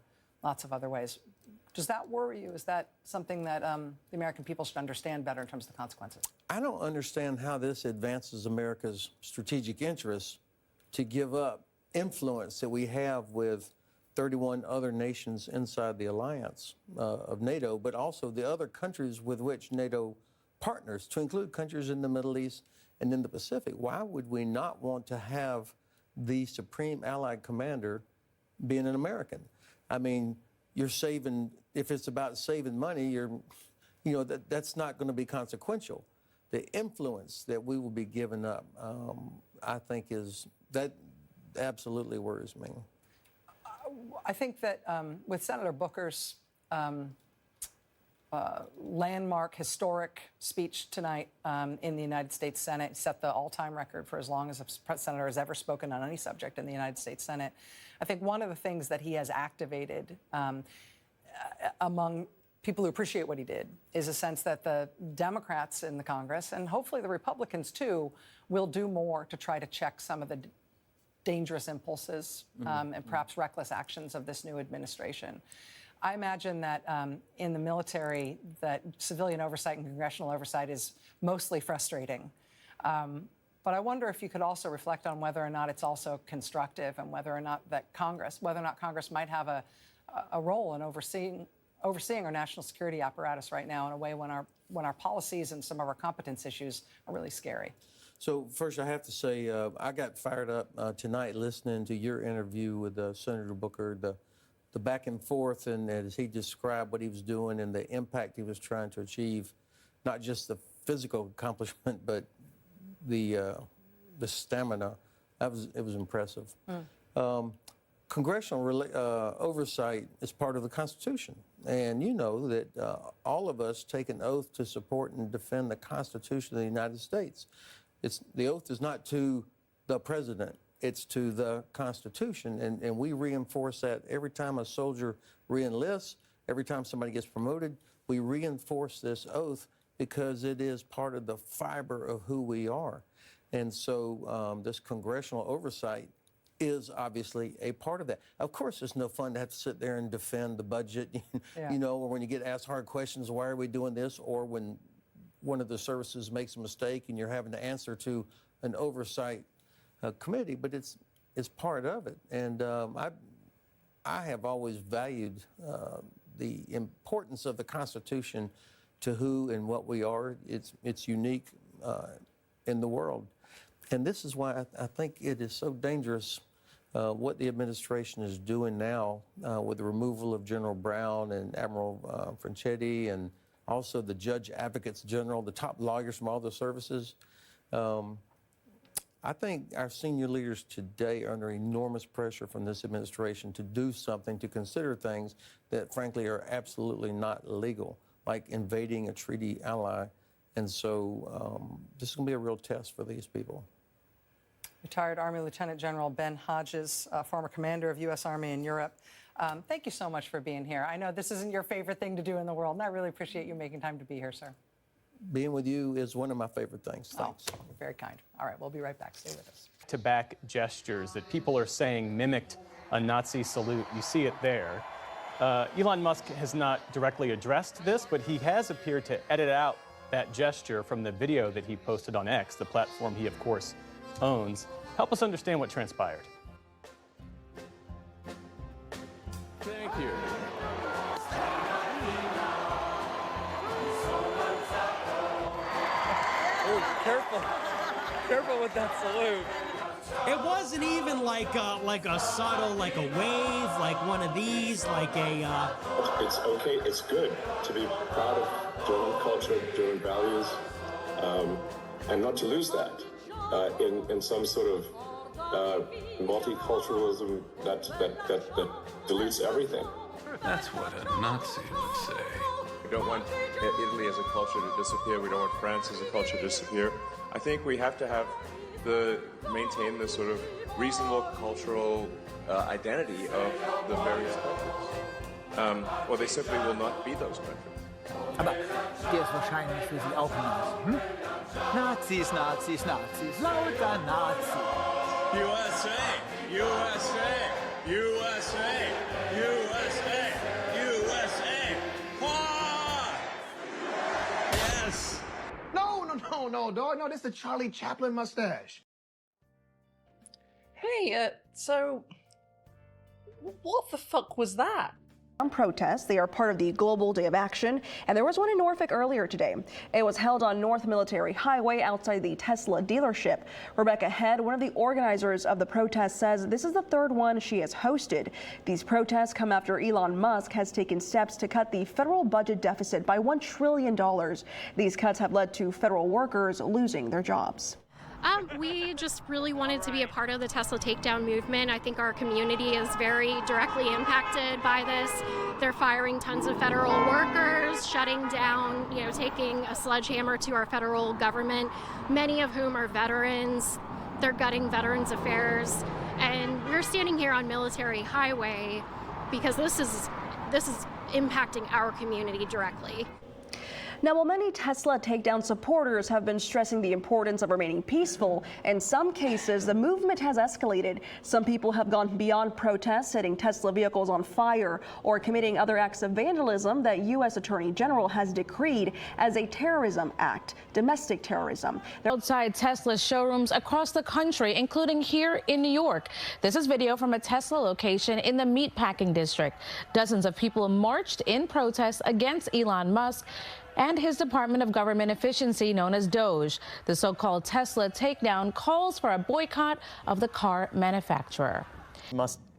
Speaker 6: ways. Does that worry you? Is that something that the American people should understand better in terms of the consequences?
Speaker 5: I don't understand how this advances America's strategic interests to give up influence that we have with 31 other nations inside the alliance of NATO, but also the other countries with which NATO partners, to include countries in the Middle East and in the Pacific. Why would we not want to have the Supreme Allied Commander being an American? I mean, you're saving, if it's about saving money, that's not going to be consequential. The influence that we will be giving up, I think that absolutely worries me.
Speaker 6: I think that with Senator Booker's landmark, historic speech tonight in the United States Senate, set the all-time record for as long as a senator has ever spoken on any subject in the United States Senate. I think one of the things that he has activated among people who appreciate what he did is a sense that the Democrats in the Congress, and hopefully the Republicans too, will do more to try to check some of the dangerous impulses and perhaps reckless actions of this new administration. I imagine that in the military, that civilian oversight and congressional oversight is mostly frustrating. But I wonder if you could also reflect on whether or not it's also constructive, and whether or not Congress might have a role in overseeing our national security apparatus right now in a way when our policies and some of our competence issues are really scary.
Speaker 5: So first, I have to say I got fired up tonight listening to your interview with Senator Booker, the back and forth, and as he described what he was doing and the impact he was trying to achieve, not just the physical accomplishment, but the stamina. It was impressive. Congressional oversight is part of the Constitution, and you know that all of us take an oath to support and defend the Constitution of the United States. The oath is not to the president, it's to the Constitution, and we reinforce that every time a soldier re-enlists, every time somebody gets promoted, we reinforce this oath because it is part of the fiber of who we are. And so this congressional oversight is obviously a part of that. Of course, it's no fun to have to sit there and defend the budget, or when you get asked hard questions, why are we doing this? Or when one of the services makes a mistake and you're having to answer to an oversight committee, but it's part of it. And I have always valued the importance of the Constitution to who and what we are. It's unique in the world. And this is why I think it is so dangerous what the administration is doing now with the removal of General Brown and Admiral Franchetti, and also the Judge Advocates General, the top lawyers from all the services. I think our senior leaders today are under enormous pressure from this administration to do something, to consider things that frankly are absolutely not legal, like invading a treaty ally. And so this is going to be a real test for these people.
Speaker 6: Retired Army Lieutenant General Ben Hodges, former commander of U.S. Army in Europe. Thank you so much for being here. I know this isn't your favorite thing to do in the world, and I really appreciate you making time to be here, sir.
Speaker 5: being with you is one of my favorite things. Thanks.
Speaker 6: Oh, you're very kind. All right, we'll be right back. Stay with us.
Speaker 9: To back gestures that people are saying mimicked a Nazi salute. You see it there. Elon Musk has not directly addressed this, but he has appeared to edit out that gesture from the video that he posted on X, the platform he, of course, owns. Help us understand what transpired. Thank you.
Speaker 10: Oh, careful. Careful with that salute.
Speaker 11: It wasn't even like a subtle, like a wave, like one of these, like a...
Speaker 12: It's okay, it's good to be proud of German culture, German values, and not to lose that in some sort of multiculturalism that dilutes everything.
Speaker 13: That's what a Nazi would say.
Speaker 26: We don't want Italy as a culture to disappear. We don't want France as a culture to disappear. I think we have to have maintain the sort of reasonable cultural identity of the various countries. Or they simply will not be those countries.
Speaker 27: Aber der ist wahrscheinlich für Sie auch ein Nazi, hm? Nazis, Nazis, Nazis, lauter Nazis.
Speaker 13: USA, USA, USA, USA, USA. Ah! Yes.
Speaker 14: No, dog. No, this is the Charlie Chaplin mustache.
Speaker 6: Hey, so what the fuck was that?
Speaker 28: Protests. They are part of the Global Day of Action, and there was one in Norfolk earlier today. It was held on North Military Highway outside the Tesla dealership. Rebecca Head, one of the organizers of the protest, says this is the third one she has hosted. These protests come after Elon Musk has taken steps to cut the federal budget deficit by $1 trillion. These cuts have led to federal workers losing their jobs.
Speaker 29: We just really wanted to be a part of the Tesla takedown movement. I think our community is very directly impacted by this. They're firing tons of federal workers, shutting down, taking a sledgehammer to our federal government, many of whom are veterans. They're gutting Veterans Affairs. And we're standing here on Military Highway because this is impacting our community directly.
Speaker 28: Now, while many Tesla takedown supporters have been stressing the importance of remaining peaceful, in some cases the movement has escalated. Some people have gone beyond protests, setting Tesla vehicles on fire or committing other acts of vandalism that U.S. Attorney General has decreed as a terrorism act, domestic terrorism.
Speaker 30: Outside Tesla showrooms across the country, including here in New York. This is video from a Tesla location in the meatpacking district. Dozens of people marched in protest against Elon Musk and his Department of Government Efficiency, known as DOGE. The so-called Tesla takedown calls for a boycott of the car manufacturer.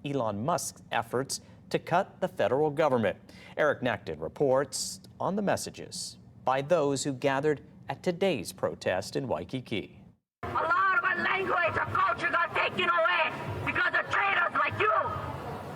Speaker 31: Elon Musk's efforts to cut the federal government. Eric Nacton reports on the messages by those who gathered at today's protest in Waikiki.
Speaker 32: A lot of our language, our culture got taken away because of traitors like you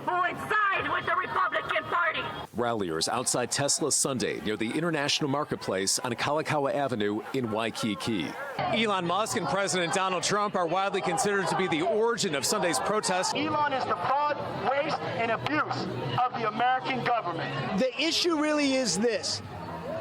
Speaker 32: who inside with the Republican Party.
Speaker 33: Ralliers outside Tesla Sunday near the International Marketplace on Kalakaua Avenue in Waikiki.
Speaker 34: Elon Musk and President Donald Trump are widely considered to be the origin of Sunday's protest.
Speaker 14: Elon is the fraud, waste, and abuse of the American government.
Speaker 35: The issue really is this.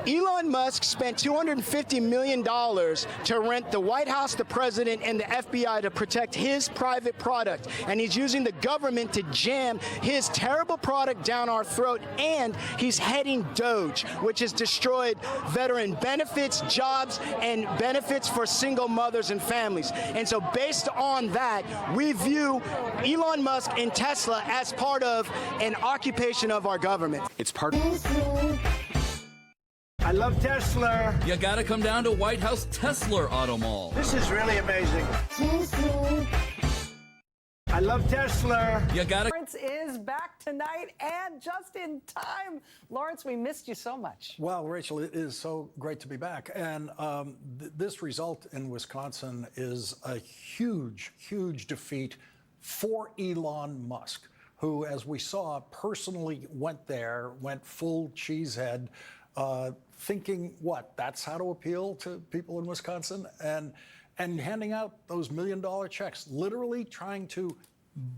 Speaker 35: Elon Musk spent $250 million to rent the White House, the president, and the FBI to protect his private product. And he's using the government to jam his terrible product down our throat. And he's heading DOGE, which has destroyed veteran benefits, jobs, and benefits for single mothers and families. And so based on that, we view Elon Musk and Tesla as part of an occupation of our government.
Speaker 33: It's part
Speaker 14: I love Tesla.
Speaker 15: You gotta come down to White House Tesla Auto Mall.
Speaker 14: This is really amazing. I love Tesla.
Speaker 15: You gotta.
Speaker 6: Lawrence is back tonight and just in time. Lawrence, we missed you so much.
Speaker 36: Well, Rachel, it is so great to be back. And this result in Wisconsin is a huge, huge defeat for Elon Musk, who, as we saw, personally went full cheesehead, thinking, that's how to appeal to people in Wisconsin, and handing out those $1 million checks, literally trying to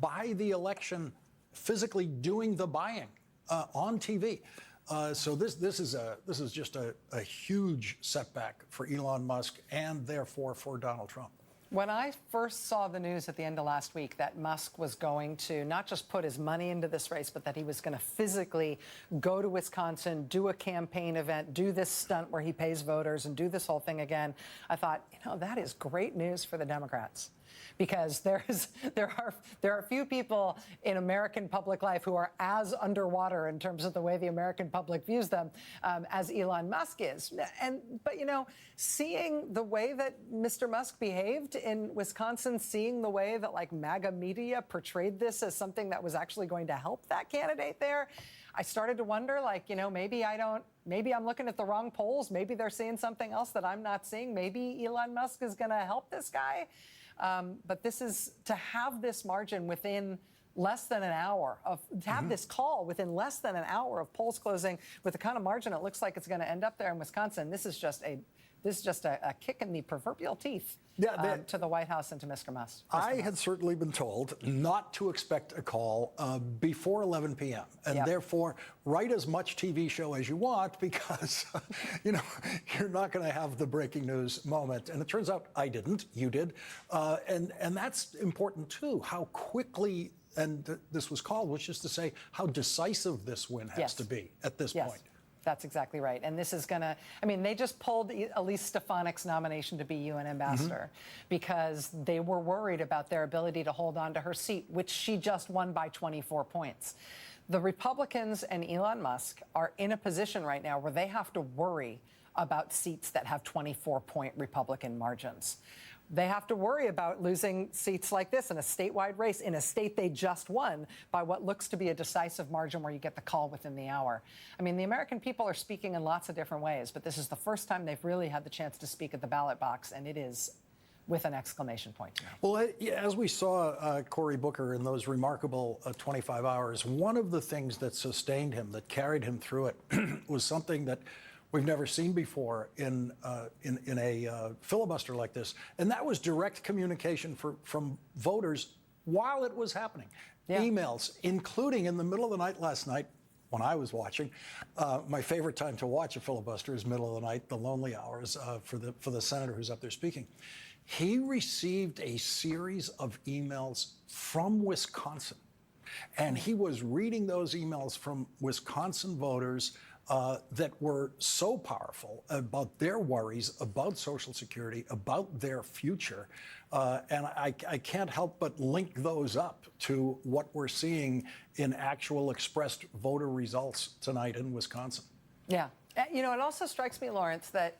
Speaker 36: buy the election, physically doing the buying on TV. So this is just a huge setback for Elon Musk and therefore for Donald Trump.
Speaker 6: When I first saw the news at the end of last week that Musk was going to not just put his money into this race, but that he was going to physically go to Wisconsin, do a campaign event, do this stunt where he pays voters and do this whole thing again, I thought, that is great news for the Democrats. Because there are few people in American public life who are as underwater in terms of the way the American public views them as Elon Musk is. But seeing the way that Mr. Musk behaved in Wisconsin, seeing the way that MAGA media portrayed this as something that was actually going to help that candidate there, I started to wonder, maybe I'm looking at the wrong polls. Maybe they're seeing something else that I'm not seeing. Maybe Elon Musk is going to help this guy. But this is to have this margin within less than an hour to have this call within less than an hour of polls closing with the kind of margin it looks like it's going to end up there in Wisconsin. This is just a kick in the proverbial teeth to the White House and to Mr. Musk.
Speaker 36: I had certainly been told not to expect a call before 11 p.m. and therefore write as much TV show as you want because, you're not going to have the breaking news moment. And it turns out I didn't. You did. And that's important, too, how quickly, and this was called, which is to say how decisive this win has to be at this point.
Speaker 6: That's exactly right. And this is going to, they just pulled Elise Stefanik's nomination to be UN ambassador because they were worried about their ability to hold on to her seat, which she just won by 24 points. The Republicans and Elon Musk are in a position right now where they have to worry about seats that have 24-point Republican margins. They have to worry about losing seats like this in a statewide race in a state they just won by what looks to be a decisive margin where you get the call within the hour. The American people are speaking in lots of different ways, but this is the first time they've really had the chance to speak at the ballot box, and it is with an exclamation point.
Speaker 36: Well, as we saw Cory Booker in those remarkable 25 hours, one of the things that sustained him, that carried him through it, was something that we've never seen before in a filibuster like this, and that was direct communication from voters while it was happening. Emails, including in the middle of the night last night when I was watching. My favorite time to watch a filibuster is middle of the night, the lonely hours for the senator who's up there speaking. He received a series of emails from Wisconsin, and he was reading those emails from Wisconsin voters that were so powerful about their worries about Social Security, about their future. And I can't help but link those up to what we're seeing in actual expressed voter results tonight in Wisconsin.
Speaker 6: Yeah. It also strikes me, Lawrence, that,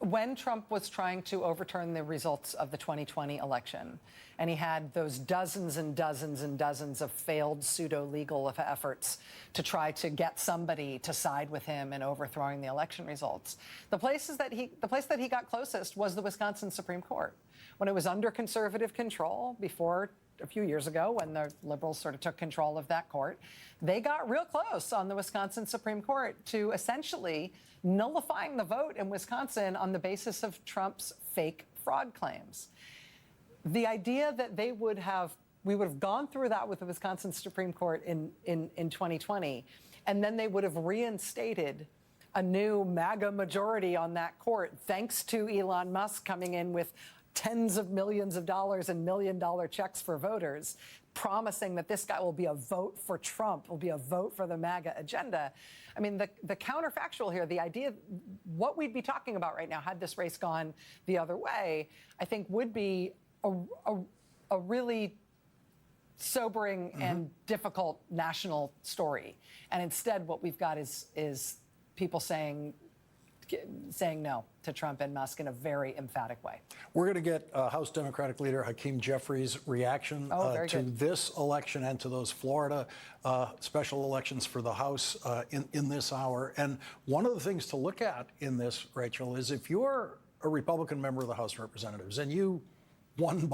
Speaker 6: when Trump was trying to overturn the results of the 2020 election, and he had those dozens and dozens and dozens of failed pseudo-legal efforts to try to get somebody to side with him in overthrowing the election results, the place that he got closest was the Wisconsin Supreme Court. When it was under conservative control before a few years ago, when the liberals sort of took control of that court, they got real close on the Wisconsin Supreme Court to essentially nullifying the vote in Wisconsin on the basis of Trump's fake fraud claims. The idea that we would have gone through that with the Wisconsin Supreme Court in 2020, and then they would have reinstated a new MAGA majority on that court, thanks to Elon Musk coming in with tens of millions of dollars and million-dollar checks for voters, promising that this guy will be a vote for Trump, will be a vote for the MAGA agenda. The counterfactual here, the idea, what we'd be talking about right now, had this race gone the other way, I think would be a really sobering and difficult national story. And instead, what we've got is people saying no to Trump and Musk in a very emphatic way.
Speaker 36: We're going to get House Democratic Leader Hakeem Jeffries' reaction to this election and to those Florida special elections for the House in this hour. And one of the things to look at in this, Rachel, is if you're a Republican member of the House of Representatives and you won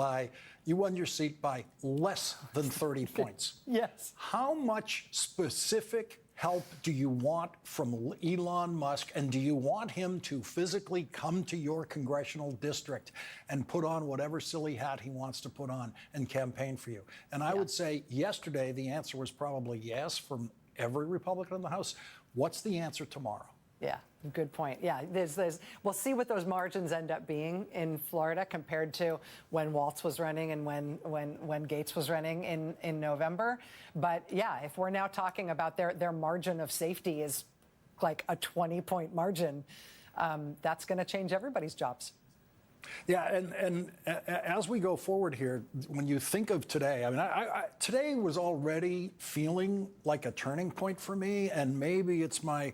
Speaker 36: your seat by less than 30 points.
Speaker 6: Yes.
Speaker 36: How much specific help do you want from Elon Musk, and do you want him to physically come to your congressional district and put on whatever silly hat he wants to put on and campaign for you? And I would say yesterday the answer was probably yes from every Republican in the House. What's the answer tomorrow?
Speaker 6: Yeah, good point. Yeah, we'll see what those margins end up being in Florida compared to when Waltz was running and when Gates was running in November. But yeah, if we're now talking about their margin of safety is like a 20-point margin, that's going to change everybody's jobs.
Speaker 36: Yeah, and as we go forward here, when you think of today, I mean, today was already feeling like a turning point for me, and maybe it's my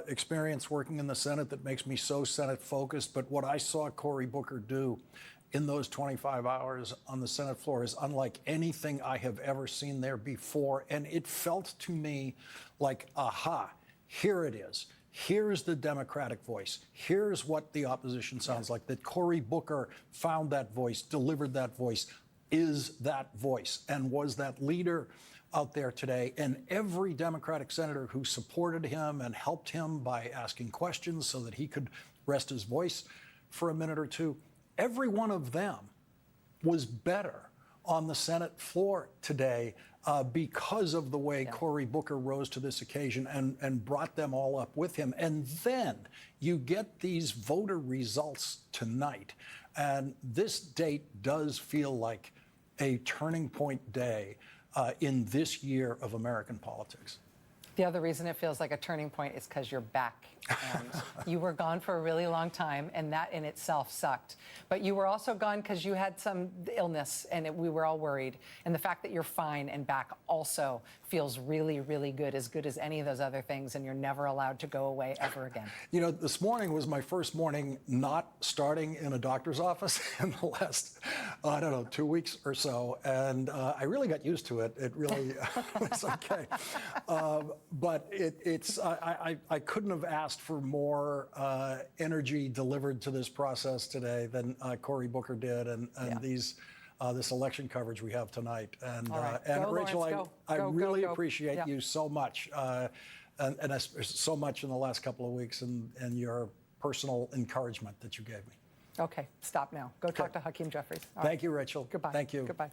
Speaker 36: experience working in the Senate that makes me so Senate-focused, but what I saw Cory Booker do in those 25 hours on the Senate floor is unlike anything I have ever seen there before, and it felt to me like, aha, here it is. Here's the Democratic voice. Here's what the opposition sounds like, that Cory Booker found that voice, delivered that voice, is that voice, and was that leader out there today. And every Democratic senator who supported him and helped him by asking questions so that he could rest his voice for a minute or two, every one of them was better on the Senate floor today because of the way Cory Booker rose to this occasion and brought them all up with him. And then you get these voter results tonight. And this date does feel like a turning point day in this year of American politics.
Speaker 6: The other reason it feels like a turning point is because you're back. And you were gone for a really long time, and that in itself sucked. But you were also gone because you had some illness, and we were all worried. And the fact that you're fine and back also feels really, really good as any of those other things, and you're never allowed to go away ever again.
Speaker 36: You know, this morning was my first morning not starting in a doctor's office in the last, 2 weeks or so, and I really got used to it. It really was okay. But I couldn't have asked for more energy delivered to this process today than Cory Booker did, and this election coverage we have tonight. And, Rachel, I really appreciate you so much, and so much in the last couple of weeks, and your personal encouragement that you gave me.
Speaker 6: Okay, stop now. Go talk to Hakeem Jeffries.
Speaker 36: Thank you, Rachel.
Speaker 6: Goodbye.
Speaker 36: Thank you.
Speaker 6: Goodbye.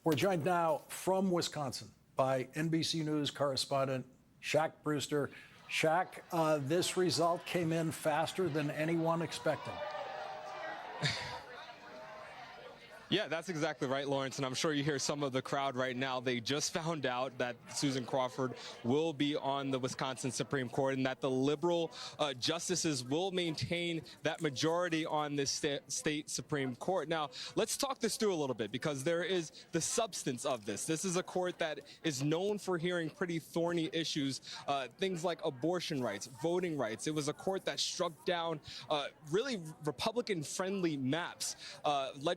Speaker 36: We're joined now from Wisconsin by NBC News correspondent Shaq Brewster. Shaq, this result came in faster than anyone expected.
Speaker 1: Yeah, that's exactly right, Lawrence, and I'm sure you hear some of the crowd right now. They just found out that Susan Crawford will be on the Wisconsin Supreme Court and that the liberal justices will maintain that majority on this state Supreme Court. Now, let's talk this through a little bit because there is the substance of this. This is a court that is known for hearing pretty thorny issues, things like abortion rights, voting rights. It was a court that struck down really Republican-friendly maps,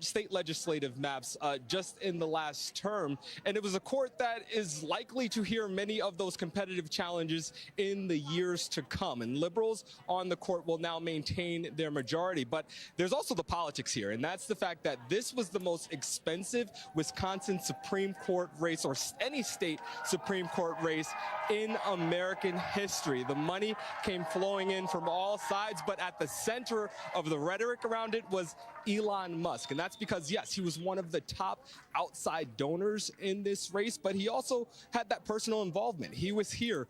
Speaker 1: state legislative maps just in the last term. And it was a court that is likely to hear many of those competitive challenges in the years to come. And liberals on the court will now maintain their majority. But there's also the politics here, and that's the fact that this was the most expensive Wisconsin Supreme Court race, or any state Supreme Court race in American history. The money came flowing in from all sides, but at the center of the rhetoric around it was Elon Musk. And that's because, yes, he was one of the top outside donors in this race, but he also had that personal involvement. He was here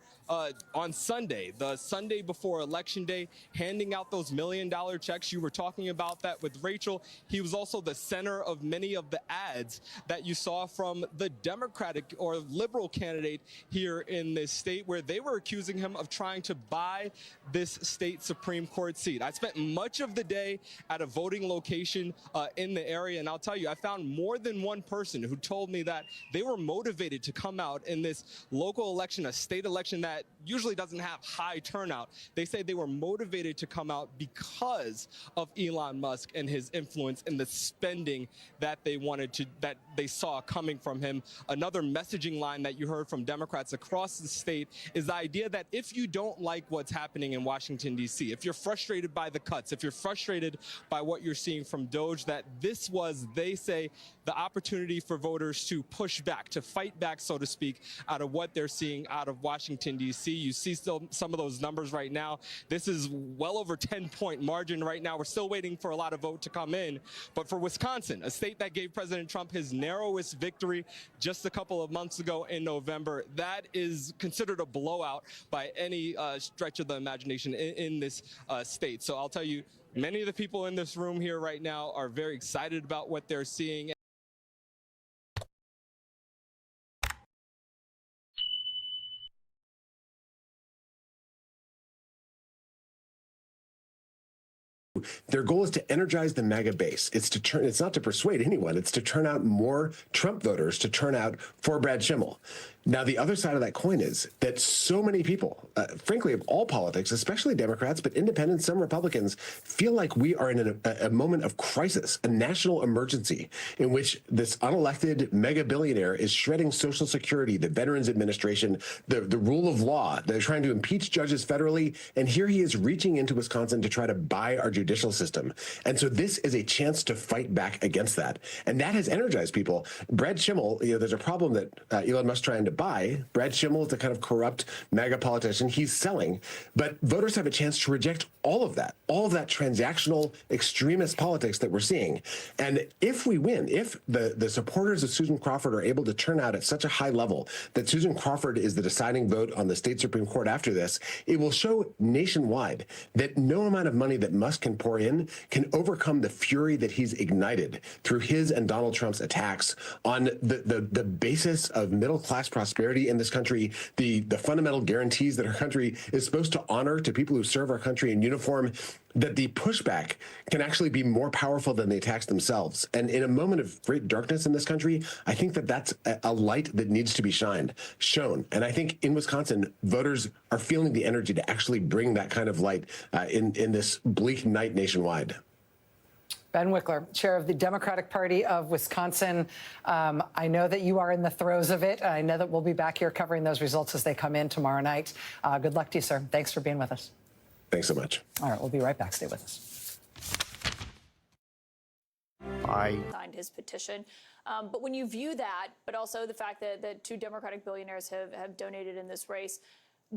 Speaker 1: on Sunday, the Sunday before Election Day, handing out those $1 million checks. You were talking about that with Rachel. He was also the center of many of the ads that you saw from the Democratic or liberal candidate here in this state, where they were accusing him of trying to buy this state Supreme Court seat. I spent much of the day at a voting location in the area, and I'll tell you, I found more than one person who told me that they were motivated to come out in this local election, a state election that usually doesn't have high turnout. They say they were motivated to come out because of Elon Musk and his influence and the spending that that they saw coming from him. Another messaging line that you heard from Democrats across the state is the idea that if you don't like what's happening in Washington, D.C., if you're frustrated by the cuts, if you're frustrated by what you're seeing from DOJ, that this was, they say, the opportunity for voters to push back, to fight back, so to speak, out of what they're seeing out of Washington, D.C. You see still some of those numbers right now. This is well over 10-point margin right now. We're still waiting for a lot of vote to come in. But for Wisconsin, a state that gave President Trump his narrowest victory just a couple of months ago in November, that is considered a blowout by any stretch of the imagination in this state. So I'll tell you, many of the people in this room here right now are very excited about what they're seeing.
Speaker 2: Their goal is to energize the MAGA base. It's not to persuade anyone. It's to turn out more Trump voters to turn out for Brad Schimel. Now, the other side of that coin is that so many people, frankly, of all politics, especially Democrats, but independents, some Republicans, feel like we are in a moment of crisis, a national emergency in which this unelected mega billionaire is shredding Social Security, the Veterans Administration, the rule of law. They're trying to impeach judges federally. And here he is reaching into Wisconsin to try to buy our judicial system. And so this is a chance to fight back against that. And that has energized people. Brad Schimel, there's a problem that Elon Musk trying to buy. Brad Schimel is the kind of corrupt MAGA politician. He's selling. But voters have a chance to reject all of that transactional extremist politics that we're seeing. And if we win, if the supporters of Susan Crawford are able to turn out at such a high level that Susan Crawford is the deciding vote on the state Supreme Court after this, it will show nationwide that no amount of money that Musk can pour in can overcome the fury that he's ignited through his and Donald Trump's attacks on the basis of middle-class prosperity in this country, the fundamental guarantees that our country is supposed to honor to people who serve our country in uniform, that the pushback can actually be more powerful than the attacks themselves. And in a moment of great darkness in this country, I think that that's a light that needs to be shown. And I think in Wisconsin, voters are feeling the energy to actually bring that kind of light in this bleak night nationwide.
Speaker 6: Ben Wickler, chair of the Democratic Party of Wisconsin. I know that you are in the throes of it. I know that we'll be back here covering those results as they come in tomorrow night. Good luck to you, sir. Thanks for being with us.
Speaker 2: Thanks so much.
Speaker 6: All right, we'll be right back. Stay with us.
Speaker 3: Signed his petition. But when you view that, but also the fact that two Democratic billionaires have donated in this race,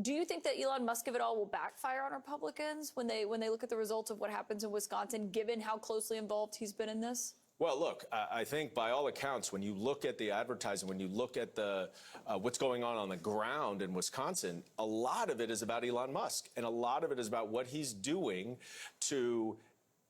Speaker 3: do you think that Elon Musk of it all will backfire on Republicans when they look at the results of what happens in Wisconsin, given how closely involved he's been in this?
Speaker 4: Well, look, I think by all accounts, when you look at the advertising, when you look at the what's going on the ground in Wisconsin, a lot of it is about Elon Musk, and a lot of it is about what he's doing to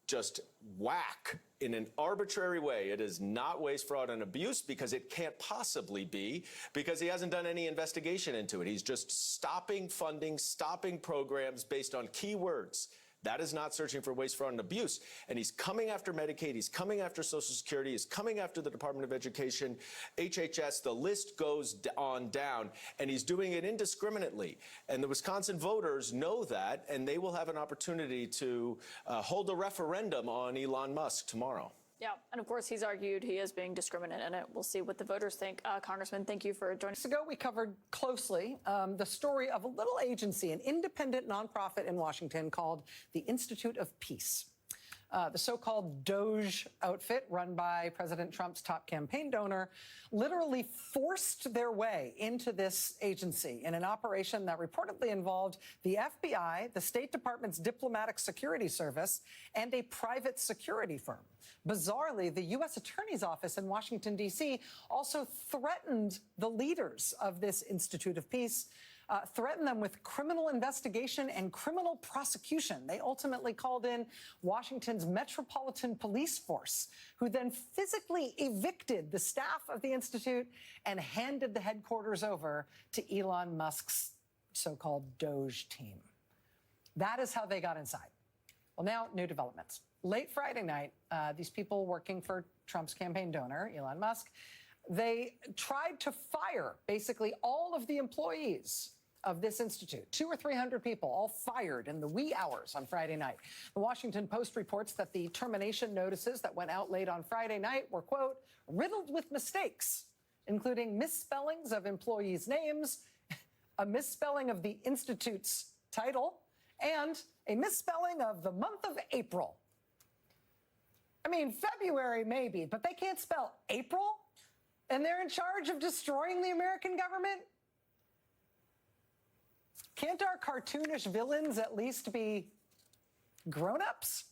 Speaker 4: just whack in an arbitrary way. It is not waste, fraud, and abuse, because it can't possibly be, because he hasn't done any investigation into it. He's just stopping funding, stopping programs based on keywords. That is not searching for waste, fraud, and abuse. And he's coming after Medicaid. He's coming after Social Security. He's coming after the Department of Education, HHS. The list goes on down. And he's doing it indiscriminately. And the Wisconsin voters know that, and they will have an opportunity to hold a referendum on Elon Musk tomorrow.
Speaker 3: Yeah, and of course, he's argued he is being discriminate in it. We'll see what the voters think. Congressman, thank you for joining us.
Speaker 6: Ago, we covered closely the story of a little agency, an independent nonprofit in Washington called the Institute of Peace. The so-called Doge outfit, run by President Trump's top campaign donor, literally forced their way into this agency in an operation that reportedly involved the FBI, the State Department's Diplomatic Security Service, and a private security firm. Bizarrely, the U.S. Attorney's Office in Washington, D.C. also threatened the leaders of this Institute of Peace, threatened them with criminal investigation and criminal prosecution. They ultimately called in Washington's Metropolitan Police Force, who then physically evicted the staff of the Institute and handed the headquarters over to Elon Musk's so-called Doge team. That is how they got inside. Well, now, new developments. Late Friday night, these people working for Trump's campaign donor, Elon Musk, they tried to fire basically all of the employees of this institute. 200 or 300 people all fired in the wee hours on Friday night. The Washington Post reports that the termination notices that went out late on Friday night were, quote, riddled with mistakes, including misspellings of employees' names, a misspelling of the institute's title, and a misspelling of the month of April. I mean, February maybe, but they can't spell April? And they're in charge of destroying the American government? Can't our cartoonish villains at least be grown-ups?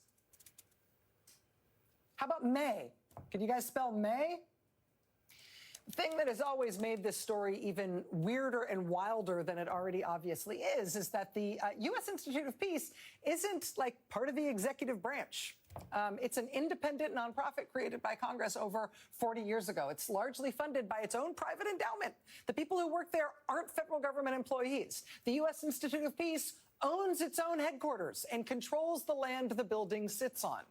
Speaker 6: How about May? Can you guys spell May? The thing that has always made this story even weirder and wilder than it already obviously is that the U.S. Institute of Peace isn't like part of the executive branch. It's an independent nonprofit created by Congress over 40 years ago. It's largely funded by its own private endowment. The people who work there aren't federal government employees. The U.S. Institute of Peace owns its own headquarters and controls the land the building sits on.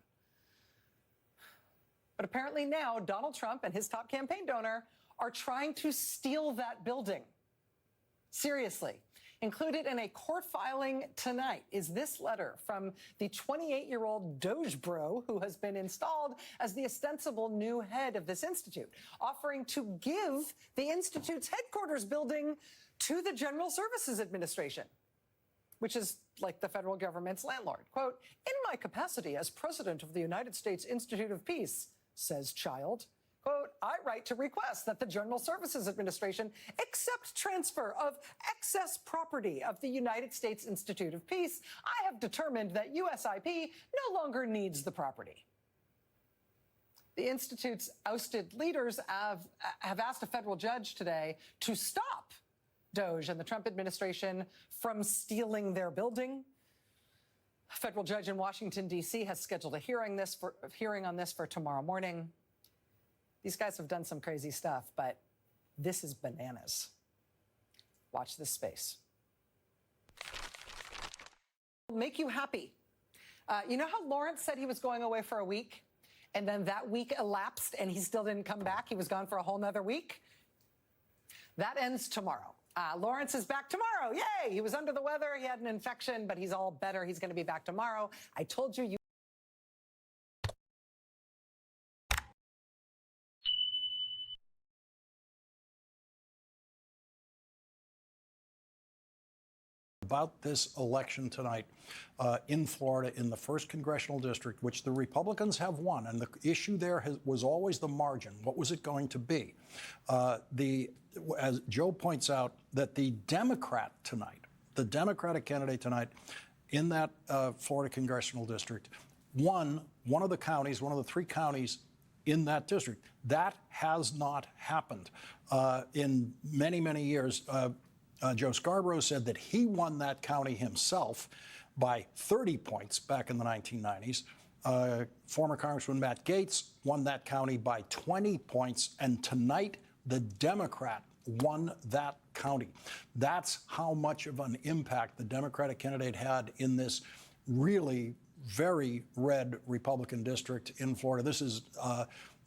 Speaker 6: But apparently now Donald Trump and his top campaign donor are trying to steal that building. Seriously. Included in a court filing tonight is this letter from the 28-year-old Doge Bro who has been installed as the ostensible new head of this institute, offering to give the institute's headquarters building to the General Services Administration, which is like the federal government's landlord. Quote, "In my capacity as president of the United States Institute of Peace," says Child, quote, "I write to request that the General Services Administration accept transfer of excess property of the United States Institute of Peace. I have determined that USIP no longer needs the property." The Institute's ousted leaders have asked a federal judge today to stop Doge and the Trump administration from stealing their building. A federal judge in Washington, D.C. has scheduled a hearing on this for tomorrow morning. These guys have done some crazy stuff, but this is bananas. Watch this space. Make you happy. You know how Lawrence said he was going away for a week, and then that week elapsed and he still didn't come back? He was gone for a whole nother week? That ends tomorrow. Lawrence is back tomorrow. Yay! He was under the weather. He had an infection, but he's all better. He's going to be back tomorrow. I told you.
Speaker 36: About this election tonight in Florida in the 1st Congressional District, which the Republicans have won. And the issue there was always the margin. What was it going to be? As Joe points out, that the Democrat tonight, the Democratic candidate tonight in that Florida Congressional District won one of the counties, one of the 3 counties in that district. That has not happened in many, many years. Joe Scarborough said that he won that county himself by 30 points back in the 1990s. Former Congressman Matt Gaetz won that county by 20 points, and tonight the Democrat won that county. That's how much of an impact the Democratic candidate had in this really very red Republican district in Florida. This is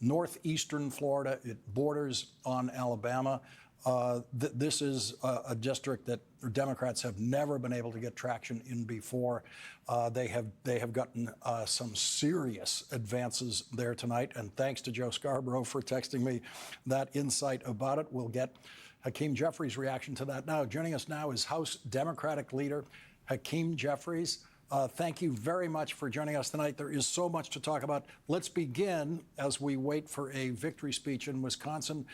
Speaker 36: northeastern Florida. It borders on Alabama. This is a district that Democrats have never been able to get traction in before. They have gotten some serious advances there tonight, and thanks to Joe Scarborough for texting me that insight about it. We'll get Hakeem Jeffries' reaction to that now. Joining us now is House Democratic leader Hakeem Jeffries. Thank you very much for joining us tonight. There is so much to talk about. Let's begin, as we wait for a victory speech in Wisconsin,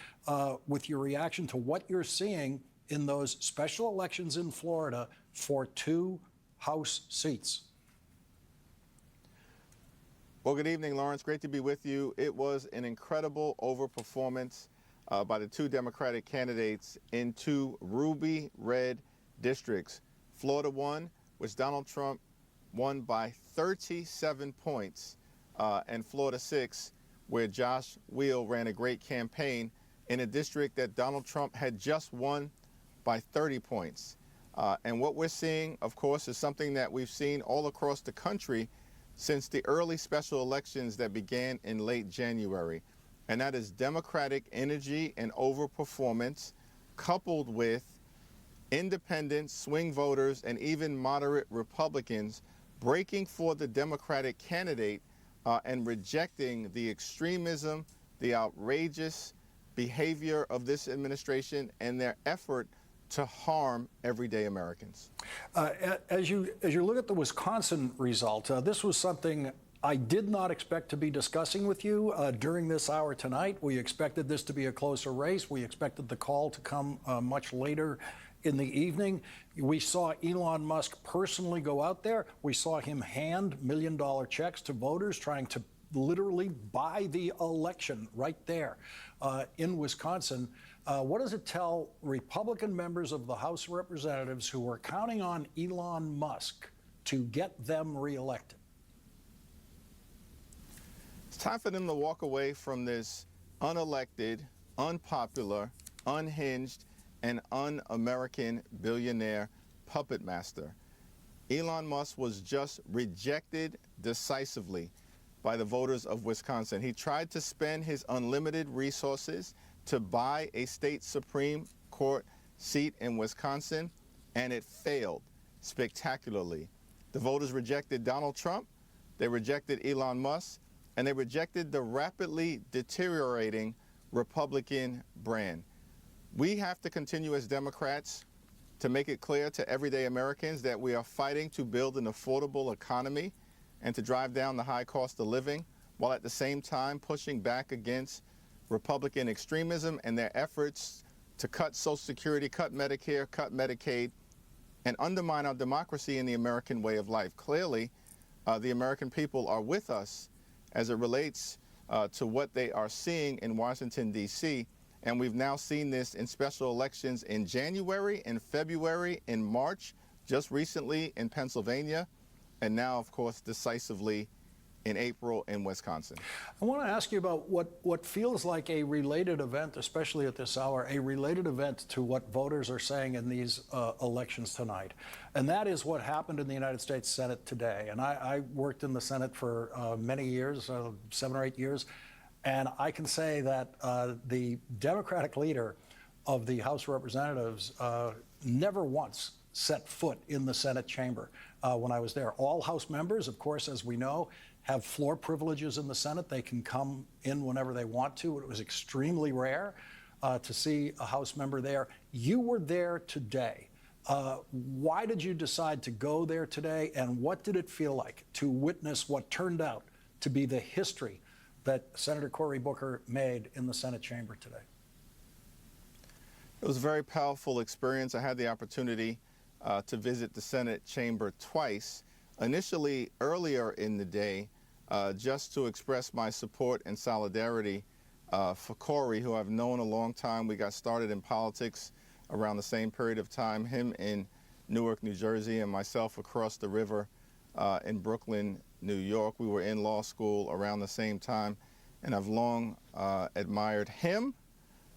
Speaker 36: with your reaction to what you're seeing in those special elections in Florida for 2 House seats.
Speaker 5: Well, good evening, Lawrence. Great to be with you. It was an incredible overperformance by the 2 Democratic candidates in 2 ruby red districts. Florida 1, which Donald Trump won by 37 points, and Florida 6, where Josh Weil ran a great campaign in a district that Donald Trump had just won by 30 points. And what we're seeing, of course, is something that we've seen all across the country since the early special elections that began in late January. And that is Democratic energy and overperformance coupled with independent swing voters and even moderate Republicans breaking for the Democratic candidate and rejecting the extremism, the outrageous behavior of this administration and their effort to harm everyday Americans.
Speaker 36: As you look at the Wisconsin result, this was something I did not expect to be discussing with you during this hour tonight. We expected this to be a closer race. We expected the call to come much later In the evening, we saw Elon Musk personally go out there. We saw him hand million-dollar checks to voters trying to literally buy the election right there in Wisconsin. What does it tell Republican members of the House of Representatives who are counting on Elon Musk to get them reelected?
Speaker 5: It's time for them to walk away from this unelected, unpopular, unhinged, and un-American billionaire puppet master. Elon Musk was just rejected decisively by the voters of Wisconsin. He tried to spend his unlimited resources to buy a state Supreme Court seat in Wisconsin, and it failed spectacularly. The voters rejected Donald Trump, they rejected Elon Musk, and they rejected the rapidly deteriorating Republican brand. We have to continue as Democrats to make it clear to everyday Americans that we are fighting to build an affordable economy and to drive down the high cost of living, while at the same time pushing back against Republican extremism and their efforts to cut Social Security, cut Medicare, cut Medicaid, and undermine our democracy and the American way of life. Clearly, the American people are with us as it relates to what they are seeing in Washington, D.C., and we've now seen this in special elections in January, in February, in March, just recently in Pennsylvania, and now, of course, decisively in April in Wisconsin.
Speaker 36: I want to ask you about what feels like a related event, especially at this hour, a related event to what voters are saying in these elections tonight. And that is what happened in the United States Senate today. And I worked in the Senate for many years, 7 or 8 years. And I can say that the Democratic leader of the House of Representatives never once set foot in the Senate chamber when I was there. All House members, of course, as we know, have floor privileges in the Senate. They can come in whenever they want to. It was extremely rare to see a House member there. You were there today. Why did you decide to go there today, and what did it feel like to witness what turned out to be the history that Senator Cory Booker made in the Senate chamber today?
Speaker 5: It was a very powerful experience. I had the opportunity to visit the Senate chamber twice, initially earlier in the day, just to express my support and solidarity for Cory, who I've known a long time. We got started in politics around the same period of time, him in Newark, New Jersey, and myself across the river in Brooklyn, New York. We were in law school around the same time, and I've long admired him.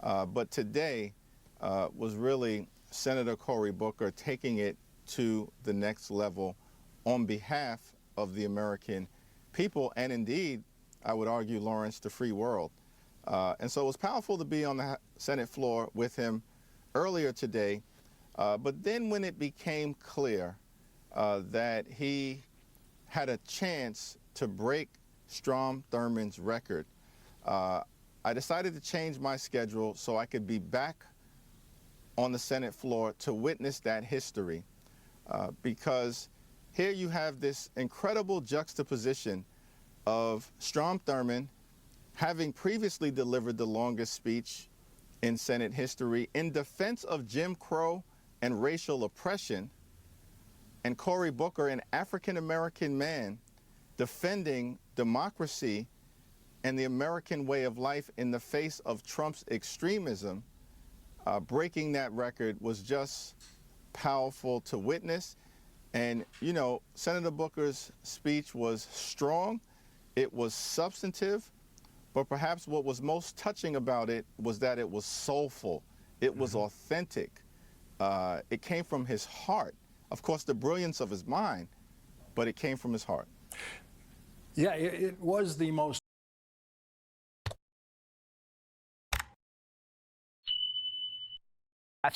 Speaker 5: But today was really Senator Cory Booker taking it to the next level on behalf of the American people, and indeed, I would argue, Lawrence, the free world. And so it was powerful to be on the Senate floor with him earlier today. But then when it became clear that he had a chance to break Strom Thurmond's record, I decided to change my schedule so I could be back on the Senate floor to witness that history. Because here you have this incredible juxtaposition of Strom Thurmond having previously delivered the longest speech in Senate history in defense of Jim Crow and racial oppression, and Cory Booker, an African-American man, defending democracy and the American way of life in the face of Trump's extremism. Breaking that record was just powerful to witness. And, you know, Senator Booker's speech was strong, it was substantive, but perhaps what was most touching about it was that it was soulful, it was authentic, it came from his heart. Of course, the brilliance of his mind, but it came from his heart.
Speaker 36: Yeah, it was the most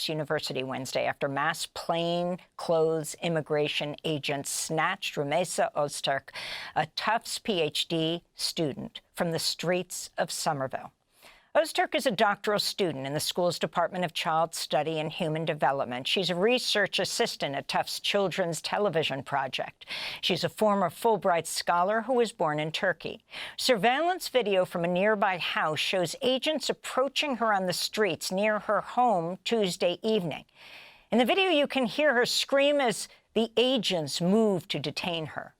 Speaker 7: University Wednesday after mass plainclothes immigration agents snatched Rumeysa Ozturk, a Tufts PhD student, from the streets of Somerville. Ozturk is a doctoral student in the school's Department of Child Study and Human Development. She's a research assistant at Tufts Children's Television Project. She's a former Fulbright scholar who was born in Turkey. Surveillance video from a nearby house shows agents approaching her on the streets near her home Tuesday evening. In the video, you can hear her scream as the agents move to detain her.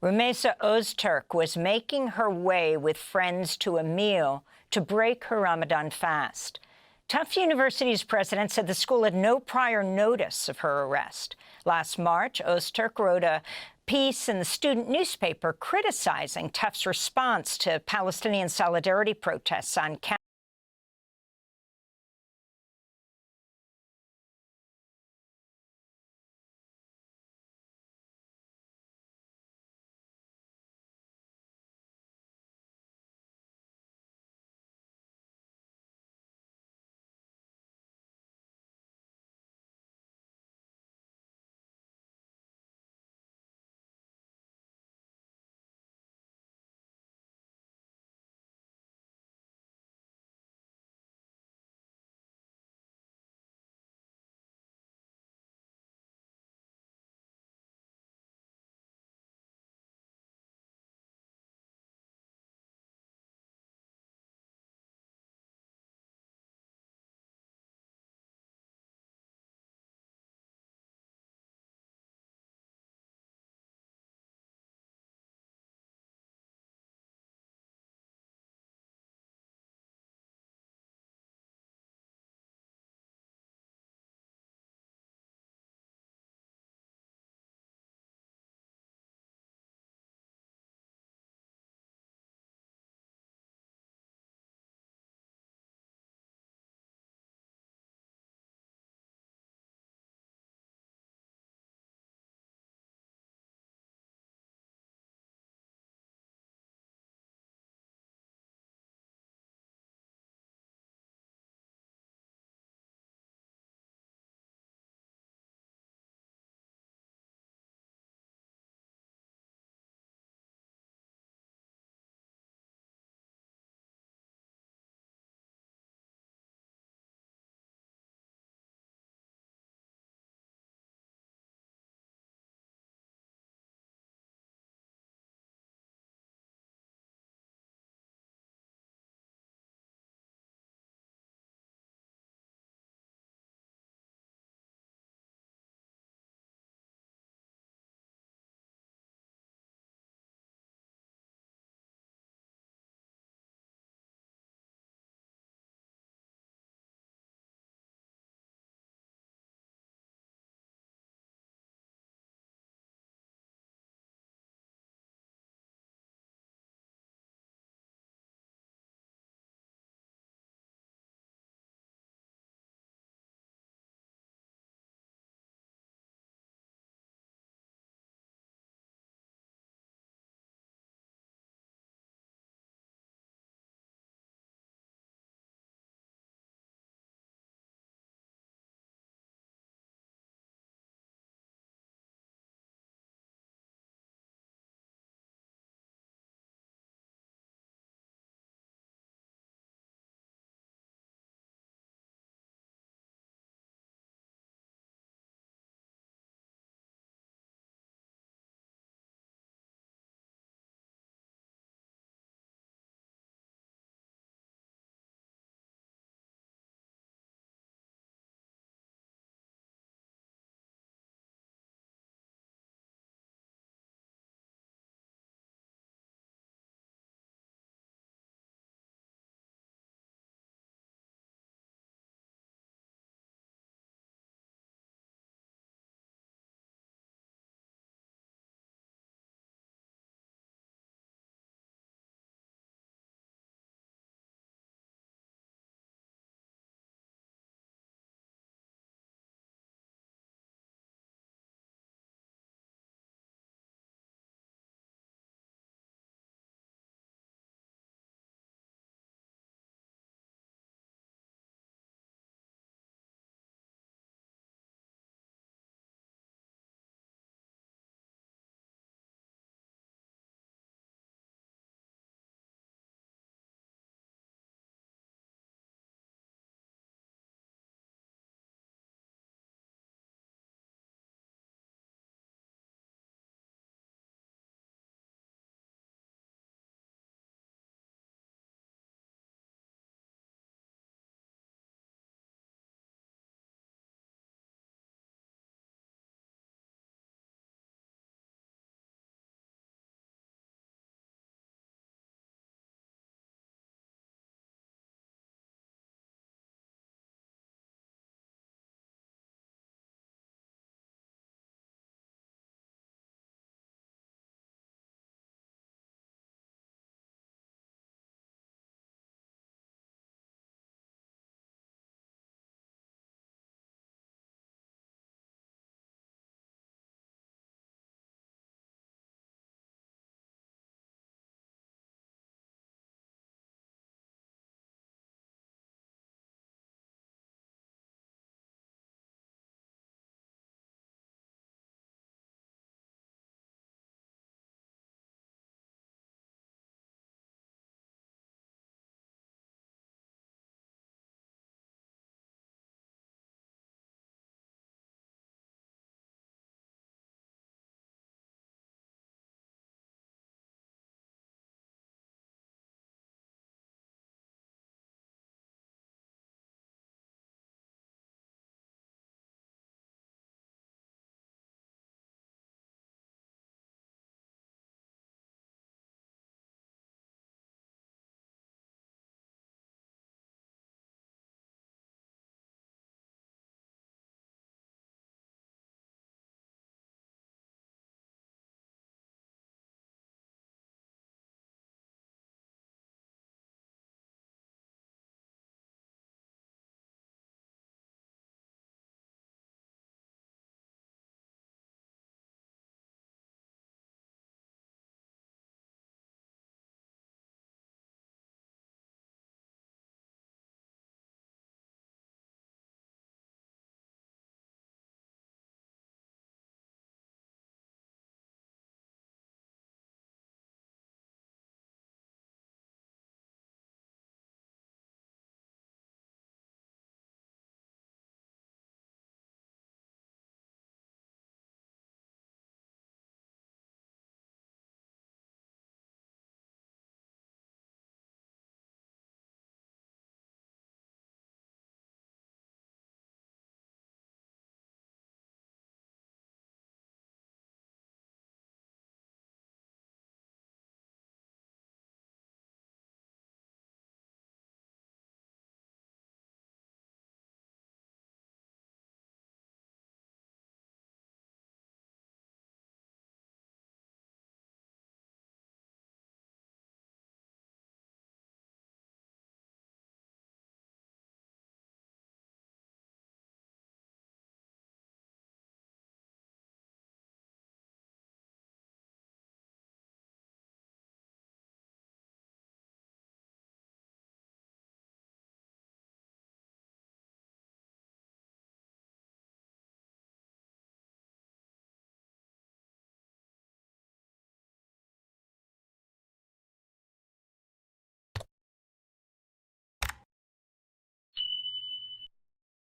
Speaker 7: Rumeysa Ozturk was making her way with friends to a meal to break her Ramadan fast. Tufts University's president said the school had no prior notice of her arrest. Last March, Ozturk wrote a piece in the student newspaper criticizing Tufts' response to Palestinian solidarity protests on campus.